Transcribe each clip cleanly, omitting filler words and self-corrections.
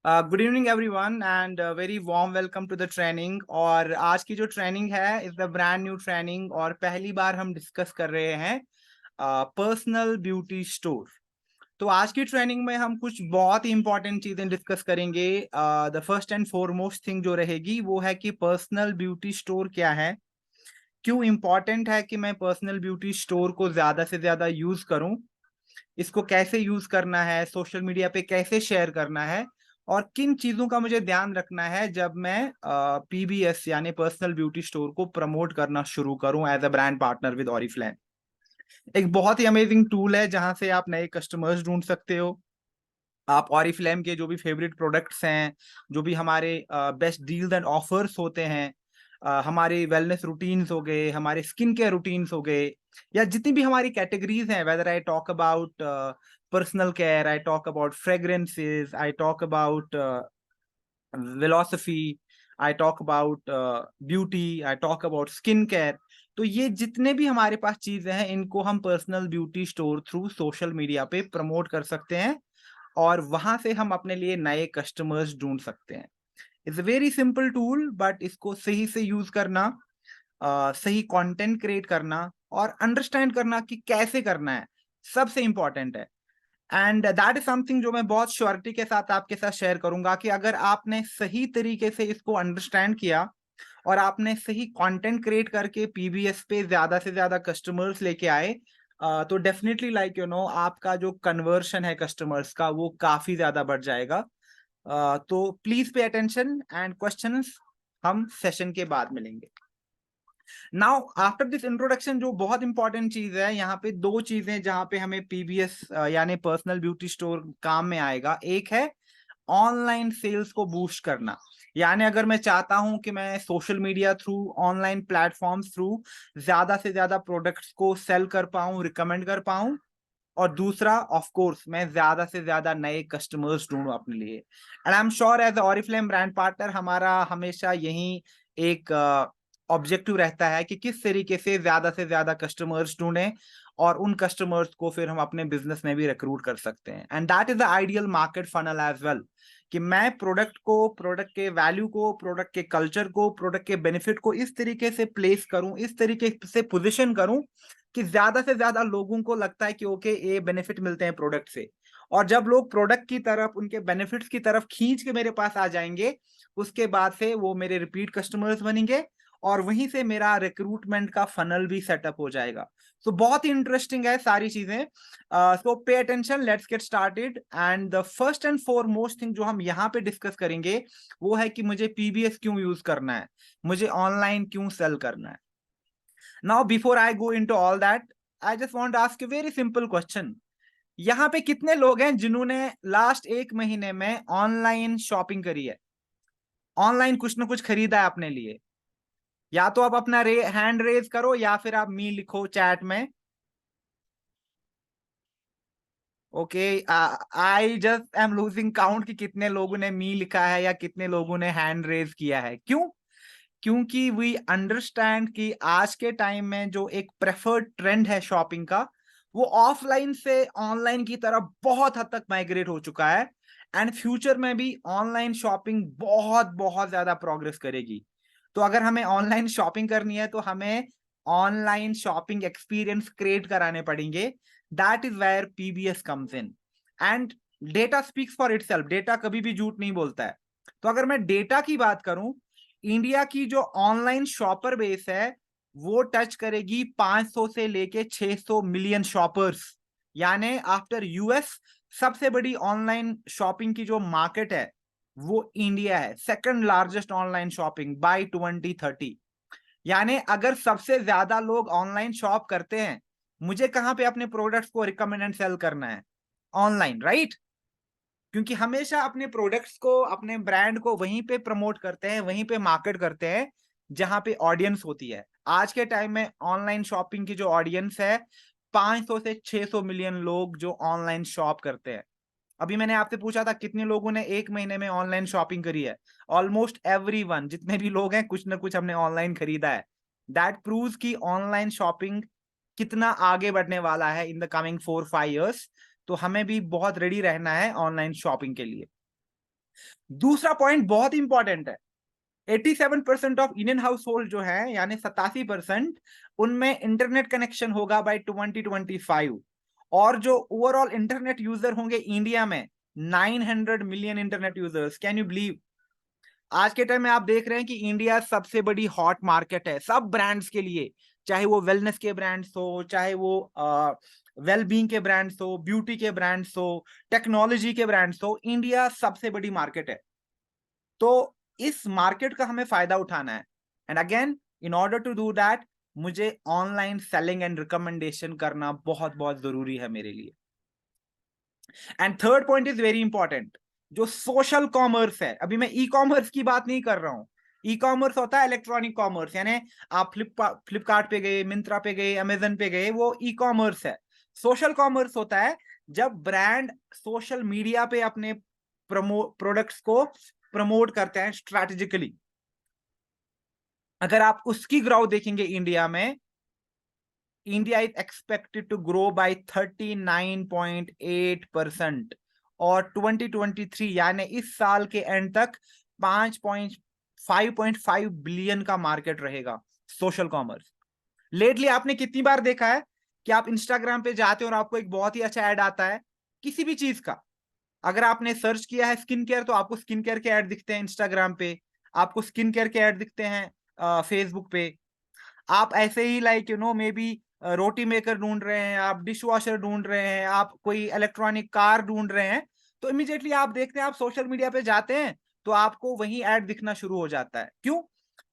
Good evening everyone and very warm welcome to the training. और आज की जो ट्रेनिंग है is the brand new training और पहली बार हम डिस्कस कर रहे हैं पर्सनल ब्यूटी स्टोर। तो आज की ट्रेनिंग में हम कुछ बहुत ही इंपॉर्टेंट चीजें डिस्कस करेंगे। The first and foremost thing जो रहेगी वो है कि पर्सनल ब्यूटी स्टोर क्या है, क्यों इंपॉर्टेंट है कि मैं पर्सनल ब्यूटी स्टोर को ज्यादा से ज्यादा यूज करूं, इसको कैसे यूज करना है, सोशल मीडिया पे कैसे शेयर करना है, और किन चीजों का मुझे ध्यान रखना है जब मैं पीबीएस यानी पर्सनल ब्यूटी स्टोर को प्रमोट करना शुरू करूं as a brand partner with Oriflame. एक बहुत ही अमेजिंग टूल है जहां से आप नए कस्टमर्स ढूंढ सकते हो। आप ऑरिफ्लेम के जो भी फेवरेट प्रोडक्ट्स हैं, जो भी हमारे बेस्ट डील्स एंड ऑफर्स होते हैं, हमारे वेलनेस रूटीन्स हो गए, हमारे स्किन केयर रूटीन्स हो गए, या जितनी भी हमारी कैटेगरीज हैं, whether I talk about personal care, I talk about fragrances, I talk about philosophy, I talk about beauty, I talk about skin care. तो ये जितने भी हमारे पास चीजें हैं इनको हम personal beauty store through social media पे प्रमोट कर सकते हैं और वहां से हम अपने लिए नए कस्टमर्स ढूंढ सकते हैं। It's a very simple tool, but इसको सही से यूज करना, सही कंटेंट क्रिएट करना और अंडरस्टैंड करना कि कैसे करना है, सबसे इंपॉर्टेंट है। एंड दैट इज समथिंग जो मैं बहुत श्योरिटी के साथ आपके साथ शेयर करूंगा कि अगर आपने सही तरीके से इसको अंडरस्टैंड किया और आपने सही कंटेंट क्रिएट करके पीबीएस पे ज्यादा से ज्यादा कस्टमर्स लेके आए, तो डेफिनेटली लाइक आपका जो कन्वर्शन है कस्टमर्स का वो काफी ज्यादा बढ़ जाएगा। तो please pay attention and questions हम सेशन के बाद मिलेंगे। नाउ आफ्टर दिस इंट्रोडक्शन, जो बहुत इंपॉर्टेंट चीज है यहाँ पे, दो चीजें जहां पे हमें पीबीएस यानी पर्सनल ब्यूटी स्टोर काम में आएगा। एक है ऑनलाइन सेल्स को बूस्ट करना, यानी अगर मैं चाहता हूं कि मैं social media through, online platforms through ज्यादा से ज्यादा प्रोडक्ट्स को सेल कर पाऊं, रिकमेंड कर पाऊं, और दूसरा ऑफ कोर्स मैं ज्यादा से ज्यादा नए कस्टमर्स ढूंढूं अपने लिए। And I am sure as Oriflame brand partner हमारा हमेशा यही एक ऑब्जेक्टिव रहता है कि किस तरीके से ज्यादा कस्टमर्स ढूंढें और उन कस्टमर्स को फिर हम अपने बिजनेस में भी रिक्रूट कर सकते हैं। And that is the ideal market funnel as well, कि मैं प्रोडक्ट को, प्रोडक्ट के वैल्यू को, प्रोडक्ट के कल्चर को, प्रोडक्ट के बेनिफिट को इस तरीके से प्लेस करूं, इस तरीके से पोजिशन करूं कि ज्यादा से ज्यादा लोगों को लगता है कि ओके ये बेनिफिट मिलते हैं प्रोडक्ट से। और जब लोग प्रोडक्ट की तरफ, उनके बेनिफिट्स की तरफ खींच के मेरे पास आ जाएंगे, उसके बाद से वो मेरे रिपीट कस्टमर्स बनेंगे और वहीं से मेरा रिक्रूटमेंट का फनल भी सेटअप हो जाएगा। तो बहुत ही इंटरेस्टिंग है सारी चीजें। So pay attention, let's get started. And the first and foremost thing जो हम यहाँ पे डिस्कस करेंगे वो है कि मुझे पीबीएस क्यों यूज करना है, मुझे ऑनलाइन क्यों सेल करना है। Now before I go into all that, I just want to ask a very simple question. यहाँ पे कितने लोग हैं जिन्होंने लास्ट एक महीने में ऑनलाइन शॉपिंग करी है, ऑनलाइन कुछ ना कुछ खरीदा है अपने लिए? या तो आप अपना हैंड रेज करो या फिर आप मी लिखो चैट में। Okay, I just am losing count कि कितने लोगों ने मी लिखा है या कितने लोगों ने हैंड रेज किया है। क्यों? क्योंकि वी अंडरस्टैंड कि आज के टाइम में जो एक प्रेफर्ड ट्रेंड है शॉपिंग का, वो ऑफलाइन से ऑनलाइन की तरफ बहुत हद तक माइग्रेट हो चुका है। एंड फ्यूचर में भी ऑनलाइन शॉपिंग बहुत बहुत ज्यादा प्रोग्रेस करेगी। तो अगर हमें ऑनलाइन शॉपिंग करनी है तो हमें ऑनलाइन शॉपिंग एक्सपीरियंस क्रिएट कराने पड़ेंगे। That is where PBS comes in. And data speaks for itself, data कभी भी झूठ नहीं बोलता है। तो अगर मैं डेटा की बात करूं, इंडिया की जो ऑनलाइन शॉपर बेस है वो टच करेगी 500 से लेके 600 मिलियन शॉपर्स। यानी आफ्टर यूएस सबसे बड़ी ऑनलाइन शॉपिंग की जो मार्केट है वो इंडिया है, second largest online shopping by 2030। यानी अगर सबसे ज्यादा लोग ऑनलाइन शॉप करते हैं, मुझे कहां पे अपने प्रोडक्ट्स को रिकमेंड एंड सेल करना है? Online, right? क्योंकि हमेशा अपने प्रोडक्ट्स को, अपने ब्रांड को वहीं पे प्रमोट करते हैं, वहीं पे मार्केट करते हैं जहां पे ऑडियंस होती है। आज के टाइम में ऑनलाइन शॉपिंग की जो ऑडियंस है 500 से 600 मिलियन लोग जो ऑनलाइन शॉप करते हैं। अभी मैंने आपसे पूछा था कितने लोगों ने एक महीने में ऑनलाइन शॉपिंग करी है। ऑलमोस्ट एवरीवन, जितने भी लोग हैं कुछ ना कुछ हमने ऑनलाइन खरीदा है। दैट प्रूव्स कि ऑनलाइन शॉपिंग कितना आगे बढ़ने वाला है इन द कमिंग 4-5 years। तो हमें भी बहुत रेडी रहना है ऑनलाइन शॉपिंग के लिए। दूसरा पॉइंट बहुत इंपॉर्टेंट है, 87% ऑफ इंडियन हाउस होल्ड जो है, यानी 87%, उनमें इंटरनेट कनेक्शन होगा बाय 2025। और जो ओवरऑल इंटरनेट यूजर होंगे इंडिया में 900 million internet users. Can you believe? आज के टाइम में आप देख रहे हैं कि इंडिया सबसे बड़ी हॉट मार्केट है सब ब्रांड्स के लिए, चाहे वो वेलनेस के ब्रांड्स हो, चाहे वो वेलबींग के ब्रांड्स हो, ब्यूटी के ब्रांड्स हो, टेक्नोलॉजी के ब्रांड्स हो, इंडिया सबसे बड़ी मार्केट है। तो इस मार्केट का हमें फायदा उठाना है। And again, in order to do that, मुझे ऑनलाइन सेलिंग एंड रिकमेंडेशन करना बहुत बहुत जरूरी है मेरे लिए। And third point is very important, जो सोशल कॉमर्स है। अभी मैं ई कॉमर्स की बात नहीं कर रहा हूं। ई कॉमर्स होता है इलेक्ट्रॉनिक कॉमर्स, यानी आप फ्लिपकार्ट पे गए, मिंत्रा पे गए, अमेजन पे गए, वो ई कॉमर्स है। सोशल कॉमर्स होता है जब ब्रांड सोशल मीडिया पे अपने प्रोडक्ट्स को प्रमोट करते हैं स्ट्रैटेजिकली। अगर आप उसकी ग्रोथ देखेंगे इंडिया में, India is expected to grow by 39.8%, और 2023 यानी इस साल के एंड तक 5.5 बिलियन का मार्केट रहेगा सोशल कॉमर्स। लेटली आपने कितनी बार देखा है कि आप इंस्टाग्राम पे जाते हो और आपको एक बहुत ही अच्छा ऐड आता है किसी भी चीज का। अगर आपने सर्च किया है स्किन केयर, तो आपको स्किन केयर के ऐड दिखते हैं इंस्टाग्राम पे, आपको स्किन केयर के ऐड दिखते हैं फेसबुक पे। आप ऐसे ही लाइक मे बी रोटी मेकर ढूंढ रहे हैं, आप डिश वॉशर ढूंढ रहे हैं, आप कोई इलेक्ट्रॉनिक कार ढूंढ रहे हैं, तो इमीडिएटली आप देखते हैं, आप सोशल मीडिया पे जाते हैं तो आपको वही ऐड दिखना शुरू हो जाता है। क्यों?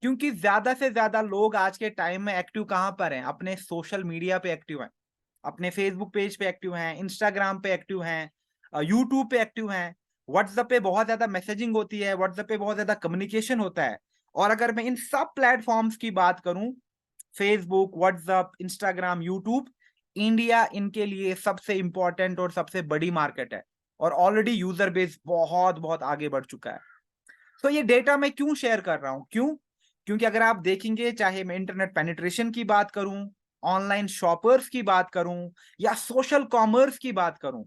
क्योंकि ज्यादा से ज्यादा लोग आज के टाइम में एक्टिव कहां पर हैं? अपने सोशल मीडिया पे एक्टिव हैं, अपने फेसबुक पेज पे एक्टिव हैं, इंस्टाग्राम पे एक्टिव हैं, यूट्यूब पे एक्टिव हैं, व्हाट्सएप पे बहुत ज्यादा मैसेजिंग होती है, व्हाट्सएप पे बहुत ज्यादा कम्युनिकेशन होता है। और अगर मैं इन सब प्लेटफॉर्म्स की बात करूं, Facebook, WhatsApp, Instagram, YouTube, India इनके लिए सबसे इंपॉर्टेंट और सबसे बड़ी मार्केट है, और ऑलरेडी यूजर बेस बहुत बहुत आगे बढ़ चुका है। तो ये डेटा मैं क्यों शेयर कर रहा हूं? क्यों? क्योंकि अगर आप देखेंगे, चाहे मैं इंटरनेट पेनिट्रेशन की बात करूं, ऑनलाइन शॉपर्स की बात करूं, या सोशल कॉमर्स की बात करूं,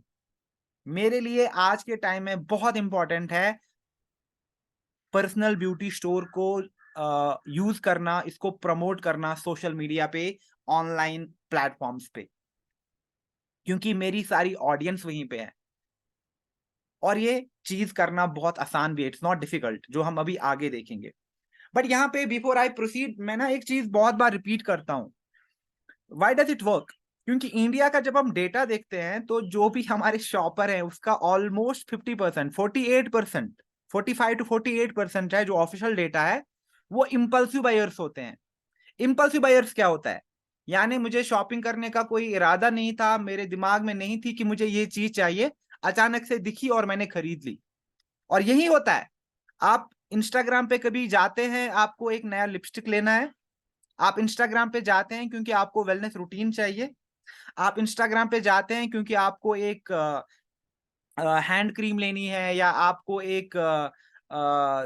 मेरे लिए आज के टाइम में बहुत इंपॉर्टेंट है पर्सनल ब्यूटी स्टोर को यूज करना, इसको प्रमोट करना सोशल मीडिया पे, ऑनलाइन प्लेटफॉर्म्स पे, क्योंकि मेरी सारी ऑडियंस वहीं पे है। और ये चीज करना बहुत आसान भी है, इट्स नॉट डिफिकल्ट, जो हम अभी आगे देखेंगे। बट यहाँ पे बिफोर आई प्रोसीड, मैं ना एक चीज बहुत बार रिपीट करता हूं, व्हाई डज इट वर्क? क्योंकि इंडिया का जब हम डेटा देखते हैं, तो जो भी हमारे शॉपर हैं उसका ऑलमोस्ट 50%, 48%, 45 to 48% है, जो ऑफिशियल डेटा है, वो इंपल्सिव बायर्स होते हैं। इंपल्सिव बायर्स क्या होता है? यानी मुझे शॉपिंग करने का कोई इरादा नहीं था, मेरे दिमाग में नहीं थी कि मुझे ये चीज चाहिए, अचानक से दिखी और मैंने खरीद ली। और यही होता है, आप इंस्टाग्राम पे कभी जाते हैं, आपको एक नया लिपस्टिक लेना है, आप इंस्टाग्राम पे जाते हैं क्योंकि आपको वेलनेस रूटीन चाहिए, आप इंस्टाग्राम पे जाते हैं क्योंकि आपको एक हैंड क्रीम लेनी है, या आपको एक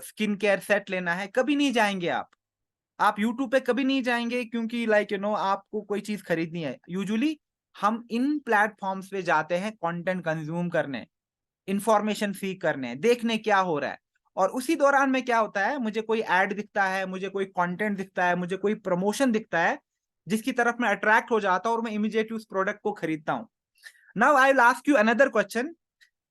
स्किन केयर सेट लेना है। कभी नहीं जाएंगे आप यूट्यूब पे कभी नहीं जाएंगे क्योंकि आपको कोई चीज खरीदनी है। यूजुअली हम इन प्लेटफॉर्म्स पे जाते हैं कंटेंट कंज्यूम करने, इंफॉर्मेशन सीख करने, देखने क्या हो रहा है। और उसी दौरान में क्या होता है, मुझे कोई ऐड दिखता है, मुझे कोई कंटेंट दिखता है, मुझे कोई प्रमोशन दिखता है, जिसकी तरफ मैं अट्रैक्ट हो जाता हूं और मैं इमीडिएटली उस प्रोडक्ट को खरीदता हूं। Now I will ask you another question,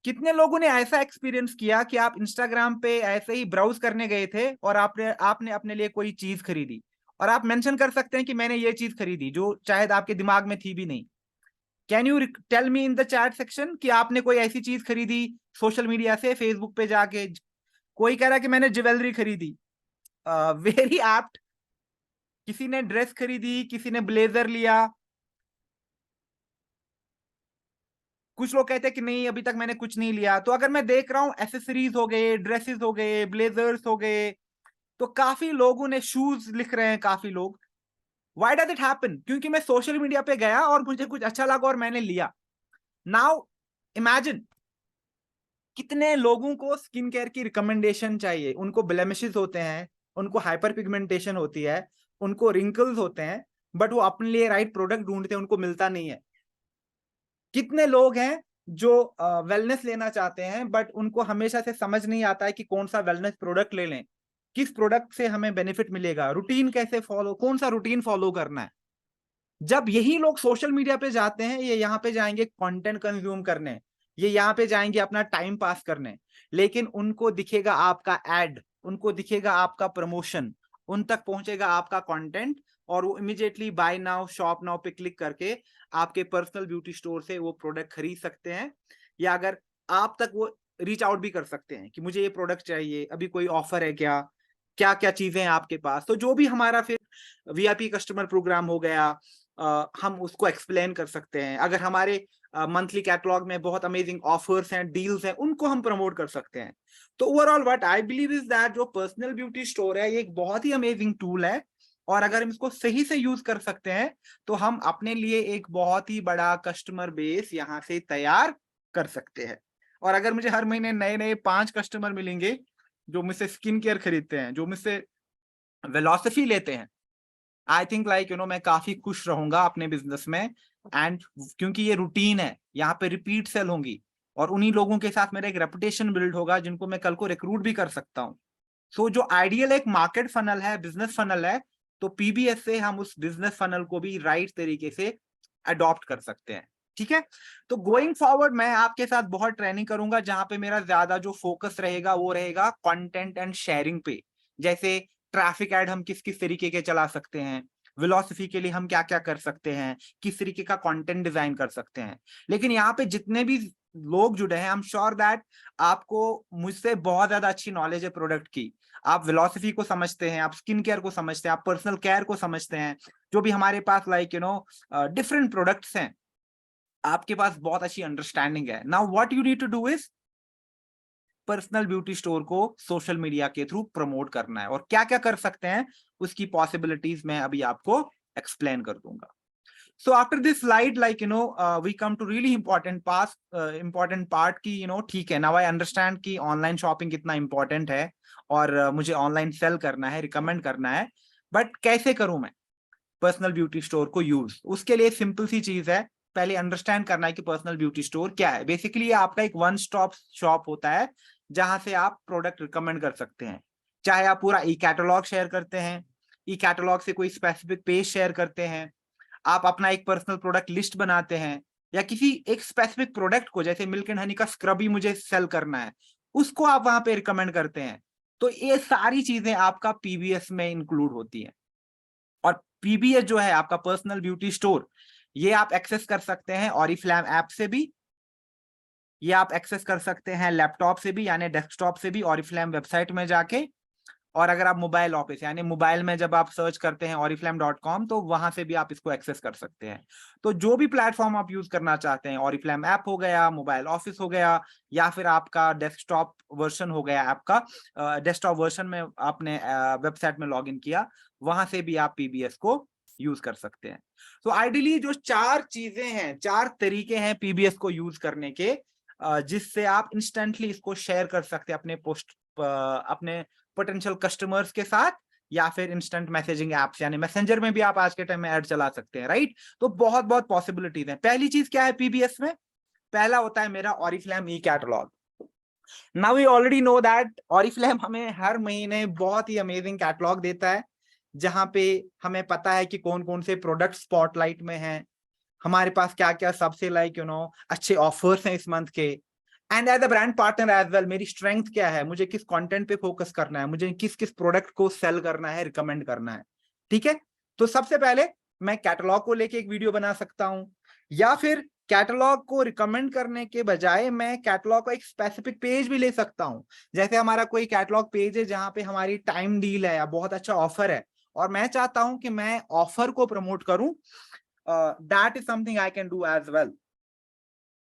कितने लोगों ने ऐसा एक्सपीरियंस किया कि आप इंस्टाग्राम पे ऐसे ही ब्राउज करने गए थे और आपने आपने अपने लिए कोई चीज खरीदी, और आप मेंशन कर सकते हैं कि मैंने ये चीज खरीदी, जो शायद आपके दिमाग में थी भी नहीं। Can you tell me in the chat section कि आपने कोई ऐसी चीज खरीदी सोशल मीडिया से, फेसबुक पे जाके? कोई कह रहा है कि मैंने ज्वेलरी खरीदी, वेरी एप्ट। किसी ने ड्रेस खरीदी, किसी ने ब्लेजर लिया, कुछ लोग कहते हैं कि नहीं अभी तक मैंने कुछ नहीं लिया। तो अगर मैं देख रहा हूं, एसेसरीज हो गए, ड्रेसेस हो गए, ब्लेजर्स हो गए, तो काफी लोगों ने शूज लिख रहे हैं काफी लोग। Why does it happen? क्योंकि मैं सोशल मीडिया पे गया और मुझे कुछ अच्छा लगा और मैंने लिया। नाउ इमेजिन कितने लोगों को स्किन केयर की रिकमेंडेशन चाहिए, उनको ब्लेमिशेस होते हैं, उनको हाइपर पिगमेंटेशन होती है, उनको रिंकल्स होते हैं, बट वो अपने लिए राइट प्रोडक्ट ढूंढते हैं, उनको मिलता नहीं है। कितने लोग हैं जो वेलनेस लेना चाहते हैं, बट उनको हमेशा से समझ नहीं आता है कि कौन सा वेलनेस प्रोडक्ट ले लें, किस प्रोडक्ट से हमें बेनिफिट मिलेगा, रूटीन कैसे फॉलो, कौन सा रूटीन फॉलो करना है। जब यही लोग सोशल मीडिया पे जाते हैं, ये यहाँ पे जाएंगे कंटेंट कंज्यूम करने, ये यहाँ पे जाएंगे अपना टाइम पास करने, लेकिन उनको दिखेगा आपका एड, उनको दिखेगा आपका प्रमोशन, उन तक पहुंचेगा आपका कंटेंट, और वो immediately buy now shop now पे क्लिक करके आपके पर्सनल ब्यूटी स्टोर से वो प्रोडक्ट खरीद सकते हैं। या अगर आप तक वो रीच आउट भी कर सकते हैं कि मुझे ये प्रोडक्ट चाहिए, अभी कोई ऑफर है क्या, क्या क्या चीजें हैं आपके पास। तो जो भी हमारा फिर वीआईपी कस्टमर प्रोग्राम हो गया, हम उसको एक्सप्लेन कर सकते हैं। अगर हमारे मंथली कैटलॉग में बहुत अमेजिंग ऑफर्स हैं, डील्स हैं, उनको हम प्रमोट कर सकते हैं। तो overall what I believe is that जो पर्सनल ब्यूटी स्टोर है, ये एक बहुत ही अमेजिंग टूल है, और अगर हम इसको सही से यूज कर सकते हैं तो हम अपने लिए एक बहुत ही बड़ा कस्टमर बेस यहाँ से तैयार कर सकते हैं। और अगर मुझे हर महीने नए नए 5 कस्टमर मिलेंगे जो मुझसे स्किन केयर खरीदते हैं, जो मुझसे वेलोसिटी लेते हैं, आई थिंक लाइक मैं काफी खुश रहूंगा अपने बिजनेस में। एंड क्योंकि ये रूटीन है, यहाँ पे रिपीट सेल होंगी, और उन्हीं लोगों के साथ मेरा एक रेपुटेशन बिल्ड होगा जिनको मैं कल को रिक्रूट भी कर सकता हूँ। सो जो आइडियल एक मार्केट फनल है, बिजनेस फनल है, तो पीबीएस से हम उस बिजनेस फनल को भी राइट तरीके से अडॉप्ट कर सकते हैं। ठीक है, तो गोइंग फॉरवर्ड मैं आपके साथ बहुत ट्रेनिंग करूंगा, जहां पे मेरा ज्यादा जो फोकस रहेगा वो रहेगा कंटेंट एंड शेयरिंग पे। जैसे ट्रैफिक ऐड हम किस किस तरीके के चला सकते हैं, वेलोसिटी के लिए हम क्या क्या कर सकते हैं, किस तरीके का कंटेंट डिजाइन कर सकते हैं। लेकिन यहाँ पे जितने भी लोग जुड़े हैं, आई एम श्योर दैट आपको मुझसे बहुत ज्यादा अच्छी नॉलेज है प्रोडक्ट की। आप वेलोसिटी को समझते हैं, आप स्किन केयर को समझते हैं, आप पर्सनल केयर को समझते हैं, जो भी हमारे पास लाइक डिफरेंट प्रोडक्ट्स हैं, आपके पास बहुत अच्छी अंडरस्टैंडिंग है। Now what you need to do is personal beauty store को सोशल मीडिया के थ्रू प्रमोट करना है, और क्या क्या कर सकते हैं उसकी पॉसिबिलिटीज मैं अभी आपको एक्सप्लेन कर दूंगा। So after this slide, like we come to really important part की ठीक है, now I understand कि ऑनलाइन शॉपिंग कितना इंपॉर्टेंट है, और मुझे ऑनलाइन सेल करना है, रिकमेंड करना है, बट कैसे करूं मैं पर्सनल ब्यूटी स्टोर को यूज। उसके लिए सिंपल सी चीज है, पहले अंडरस्टैंड करना है कि पर्सनल ब्यूटी स्टोर क्या है। बेसिकली आपका एक वन स्टॉप शॉप होता है जहां से आप प्रोडक्ट रिकमेंड कर सकते हैं। चाहे आप पूरा ई कैटलॉग शेयर करते हैं, ई कैटलॉग से कोई स्पेसिफिक पेज शेयर करते हैं, आप अपना एक पर्सनल प्रोडक्ट लिस्ट बनाते हैं, या किसी एक स्पेसिफिक प्रोडक्ट को, जैसे मिल्क एंड हनी का स्क्रब ही मुझे सेल करना है, उसको आप वहां पे रिकमेंड करते हैं। तो ये सारी चीजें आपका पीबीएस में इंक्लूड होती हैं। और पीबीएस जो है आपका पर्सनल ब्यूटी स्टोर, ये आप एक्सेस कर सकते हैं ऑरिफ्लैम ऐप से भी, ये आप एक्सेस कर सकते हैं लैपटॉप से भी, यानी डेस्कटॉप से भी, ऑरिफ्लैम वेबसाइट में जाके। और अगर आप मोबाइल ऑफिस यानी मोबाइल में जब आप सर्च करते हैं oriflame.com, तो वहां से भी आप इसको एक्सेस कर सकते हैं। तो जो भी प्लेटफॉर्म आप यूज करना चाहते हैं, ऑरिफ्लैम ऐप हो गया, मोबाइल ऑफिस हो गया, या फिर आपका डेस्कटॉप वर्जन हो गया, आपका डेस्कटॉप वर्जन में आपने वेबसाइट में लॉग इन किया, वहां से भी आप पीबीएस को यूज कर सकते हैं। तो आइडियली जो 4 चीजें हैं, 4 तरीके हैं पीबीएस को यूज करने के, जिससे आप इंस्टेंटली इसको शेयर कर सकते हैं अपने अपने पोटेंशियल कस्टमर्स के साथ, या फिर इंस्टेंट मैसेजिंग एप्स यानी मैसेंजर में भी आप आज के टाइम में ऐड चला सकते हैं, राइट। तो बहुत बहुत पॉसिबिलिटीज हैं। पहली चीज क्या है पीबीएस में, पहला होता है मेरा Oriflame e catalogue. Now we already know that Oriflame हमें हर महीने बहुत ही अमेजिंग कैटलॉग देता है, जहां पे हमें पता है कि कौन कौन से प्रोडक्ट स्पॉटलाइट में हैं, हमारे पास क्या क्या सबसे लाइक अच्छे ऑफर्स हैं इस मंथ के। And as a brand partner as well, मेरी स्ट्रेंथ क्या है, मुझे किस कंटेंट पे फोकस करना है, मुझे किस किस प्रोडक्ट को सेल करना है, रिकमेंड करना है। ठीक है, तो सबसे पहले मैं कैटलॉग को लेके एक वीडियो बना सकता हूं, या फिर कैटलॉग को रिकमेंड करने के बजाय मैं कैटलॉग का एक स्पेसिफिक पेज भी ले सकता हूं। जैसे हमारा कोई कैटलॉग पेज है जहां पे हमारी टाइम डील है या बहुत अच्छा ऑफर है, और मैं चाहता हूं कि मैं ऑफर को प्रमोट करूं, that is something I can do as well.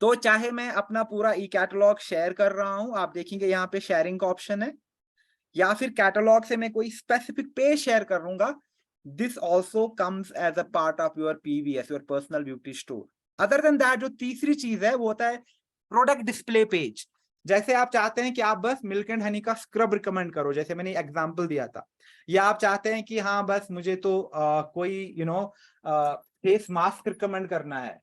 तो चाहे मैं अपना पूरा ई कैटलॉग शेयर कर रहा हूं, आप देखेंगे यहाँ पे शेयरिंग का ऑप्शन है, या फिर कैटलॉग से मैं कोई स्पेसिफिक पेज शेयर करूंगा, this also comes as a part of your PVS, your personal beauty store. Other than that, जो तीसरी चीज है वो होता है प्रोडक्ट डिस्प्ले पेज। जैसे आप चाहते हैं कि आप बस मिल्क एंड हनी का स्क्रब रिकमेंड करो, जैसे मैंने एग्जांपल दिया था, या आप चाहते हैं कि हाँ बस मुझे तो कोई फेस मास्क रिकमेंड करना है,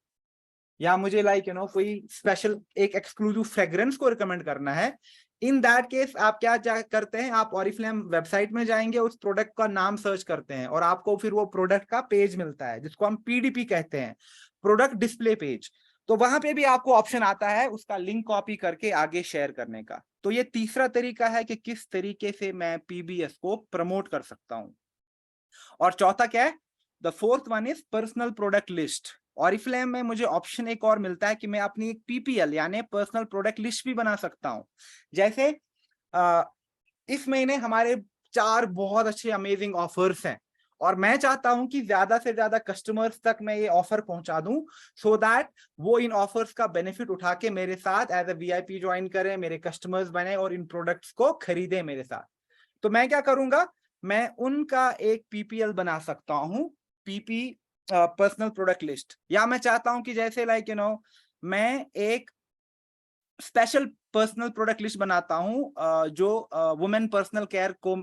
या मुझे लाइक कोई स्पेशल एक एक्सक्लूसिव फ्रेग्रेंस को रिकमेंड करना है, इन दैट केस आप क्या करते हैं, आप ऑरिफ्लेम वेबसाइट में जाएंगे, उस प्रोडक्ट का नाम सर्च करते हैं और आपको फिर वो प्रोडक्ट का पेज मिलता है जिसको हम पीडीपी कहते हैं, प्रोडक्ट डिस्प्ले पेज। तो वहां पे भी आपको ऑप्शन आता है उसका लिंक कॉपी करके आगे शेयर करने का। तो ये तीसरा तरीका है कि किस तरीके से मैं पीबीएस को प्रमोट कर सकता हूं। और चौथा क्या है, the fourth one is personal product list. Oriflame में मुझे ऑप्शन एक और मिलता है कि मैं अपनी एक पीपीएल यानी पर्सनल प्रोडक्ट लिस्ट भी बना सकता हूं। जैसे इस महीने हमारे 4 बहुत अच्छे अमेजिंग ऑफर्स हैं और मैं चाहता हूं कि ज्यादा से ज्यादा कस्टमर्स तक मैं ये ऑफर पहुंचा दूं, सो दैट वो इन ऑफर्स का बेनिफिट उठा के मेरे साथ एज अ वीआईपी ज्वाइन करें, मेरे कस्टमर्स बने और इन प्रोडक्ट्स को खरीदें मेरे साथ। तो मैं क्या करूंगा, मैं उनका एक पीपीएल बना सकता हूं, पीपी पर्सनल प्रोडक्ट लिस्ट। या मैं चाहता हूं कि जैसे मैं एक स्पेशल पर्सनल प्रोडक्ट लिस्ट बनाता हूं जो वुमेन पर्सनल केयर को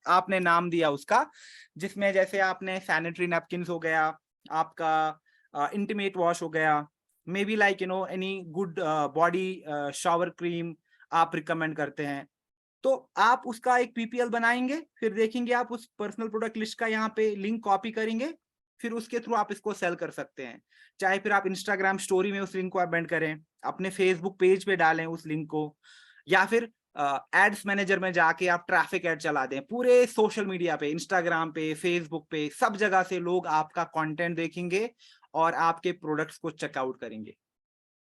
आपने नाम दिया उसका, जिसमें जैसे आपने सैनिटरी नैपकिन हो गया, आपका इंटीमेट वॉश हो गया, may be any good body shower cream आप रिकमेंड करते हैं। तो आप उसका एक पीपीएल बनाएंगे, फिर देखेंगे आप उस पर्सनल प्रोडक्ट लिस्ट का यहाँ पे लिंक कॉपी करेंगे, फिर उसके थ्रू आप इसको सेल कर सकते हैं। चाहे फिर आप इंस्टाग्राम स्टोरी में उस लिंक को एम्बेड करें, अपने फेसबुक पेज पे डालें उस लिंक को, या फिर एड्स मैनेजर में जाके आप ट्रैफिक एड चला दें पूरे सोशल मीडिया पे, इंस्टाग्राम पे, फेसबुक पे, सब जगह से लोग आपका कंटेंट देखेंगे और आपके प्रोडक्ट्स को चेकआउट करेंगे।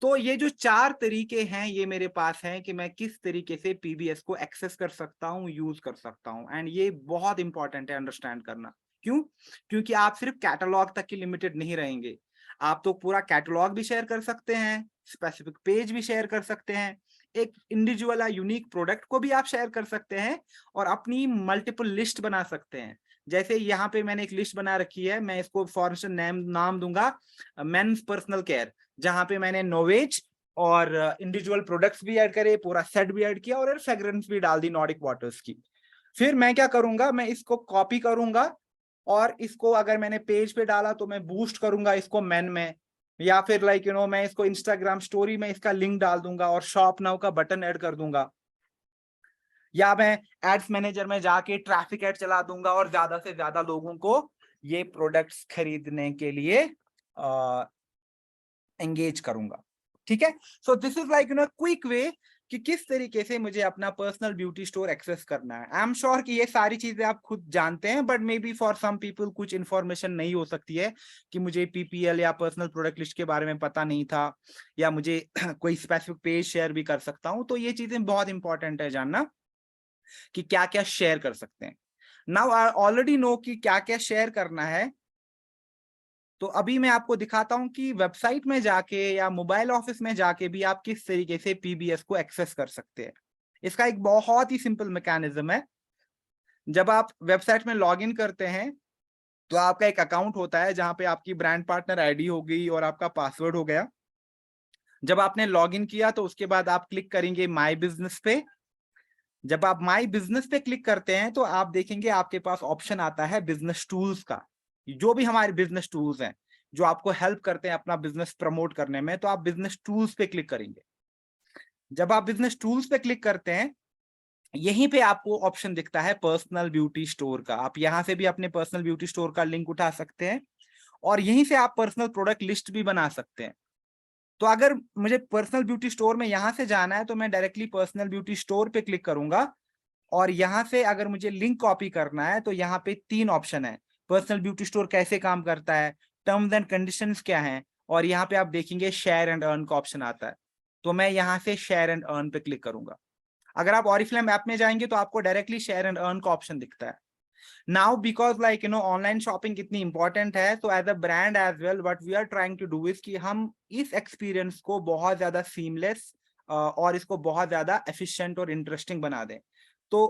तो ये जो 4 तरीके हैं ये मेरे पास हैं कि मैं किस तरीके से पीबीएस को एक्सेस कर सकता हूँ, यूज कर सकता हूँ। एंड ये बहुत इंपॉर्टेंट है अंडरस्टैंड करना। क्यों? क्योंकि आप सिर्फ कैटलॉग तक की लिमिटेड नहीं रहेंगे, आप तो पूरा कैटलॉग भी शेयर कर सकते हैं, स्पेसिफिक पेज भी शेयर कर सकते हैं, एक इंडिविजुअल या यूनिक प्रोडक्ट को भी आप शेयर कर सकते हैं और अपनी मल्टीपल लिस्ट बना सकते हैं। जैसे यहाँ पे मैंने एक लिस्ट बना रखी है, मैं इसको फॉर नाम दूंगा मेंस पर्सनल केयर, जहां पे मैंने नोवेज और इंडिविजुअल प्रोडक्ट्स भी ऐड करे, पूरा सेट भी ऐड किया और फ्रेग्रेंस भी डाल दी नॉर्डिक वाटर्स की। फिर मैं क्या करूंगा, मैं इसको कॉपी करूंगा और इसको अगर मैंने पेज पे डाला तो मैं बूस्ट करूंगा इसको मेन में, या फिर मैं इसको इंस्टाग्राम स्टोरी में इसका लिंक डाल दूंगा और शॉप नाउ का बटन ऐड कर दूंगा, या मैं एड्स मैनेजर में जाके ट्रैफिक ऐड चला दूंगा और ज्यादा से ज्यादा लोगों को ये प्रोडक्ट्स खरीदने के लिए एंगेज करूंगा। ठीक है, so this is quick way कि किस तरीके से मुझे अपना पर्सनल ब्यूटी स्टोर एक्सेस करना है। आई एम श्योर कि ये सारी चीजें आप खुद जानते हैं, but maybe for some people कुछ इंफॉर्मेशन नहीं हो सकती है कि मुझे पीपीएल या पर्सनल प्रोडक्ट लिस्ट के बारे में पता नहीं था, या मुझे कोई स्पेसिफिक पेज शेयर भी कर सकता हूं। तो ये चीजें बहुत इंपॉर्टेंट है जानना कि क्या क्या शेयर कर सकते हैं। नाउ आई ऑलरेडी नो कि क्या क्या शेयर करना है, तो अभी मैं आपको दिखाता हूं कि वेबसाइट में जाके या मोबाइल ऑफिस में जाके भी आप किस तरीके से पीबीएस को एक्सेस कर सकते हैं। इसका एक बहुत ही सिंपल मैकेनिज्म है। जब आप वेबसाइट में लॉगिन करते हैं तो आपका एक अकाउंट होता है जहां पे आपकी ब्रांड पार्टनर आईडी हो गई और आपका पासवर्ड हो गया। जब आपने लॉगिन किया तो उसके बाद आप क्लिक करेंगे माई बिजनेस पे। जब आप माई बिजनेस पे क्लिक करते हैं तो आप देखेंगे आपके पास ऑप्शन आता है बिजनेस टूल्स का। जो भी हमारे बिजनेस टूल्स हैं जो आपको हेल्प करते हैं अपना बिजनेस प्रमोट करने में, तो आप बिजनेस टूल्स पे क्लिक करेंगे। जब आप बिजनेस टूल्स पे क्लिक करते हैं, यहीं पे आपको ऑप्शन दिखता है पर्सनल ब्यूटी स्टोर का। आप यहां से भी अपने पर्सनल ब्यूटी स्टोर का लिंक उठा सकते हैं और यहीं से आप पर्सनल प्रोडक्ट लिस्ट भी बना सकते हैं। तो अगर मुझे पर्सनल ब्यूटी स्टोर में यहां से जाना है तो मैं डायरेक्टली पर्सनल ब्यूटी स्टोर पे क्लिक करूंगा और यहां से अगर मुझे लिंक कॉपी करना है तो यहाँ पे 3 ऑप्शन है। पर्सनल ब्यूटी स्टोर कैसे काम करता है, टर्म्स एंड कंडीशंस क्या हैं, और यहाँ पे आप देखेंगे शेयर एंड अर्न का ऑप्शन आता है। तो मैं यहाँ से शेयर एंड अर्न पे क्लिक करूंगा। अगर आप ऑरिफ्लेम ऐप में जाएंगे तो आपको डायरेक्टली शेयर एंड अर्न का ऑप्शन दिखता है। नाउ बिकॉज ऑनलाइन शॉपिंग कितनी इंपॉर्टेंट है, तो as a brand as well what we are trying to do is कि हम इस एक्सपीरियंस को बहुत ज्यादा सीमलेस और इसको बहुत ज्यादा एफिशिएंट और इंटरेस्टिंग बना दें। तो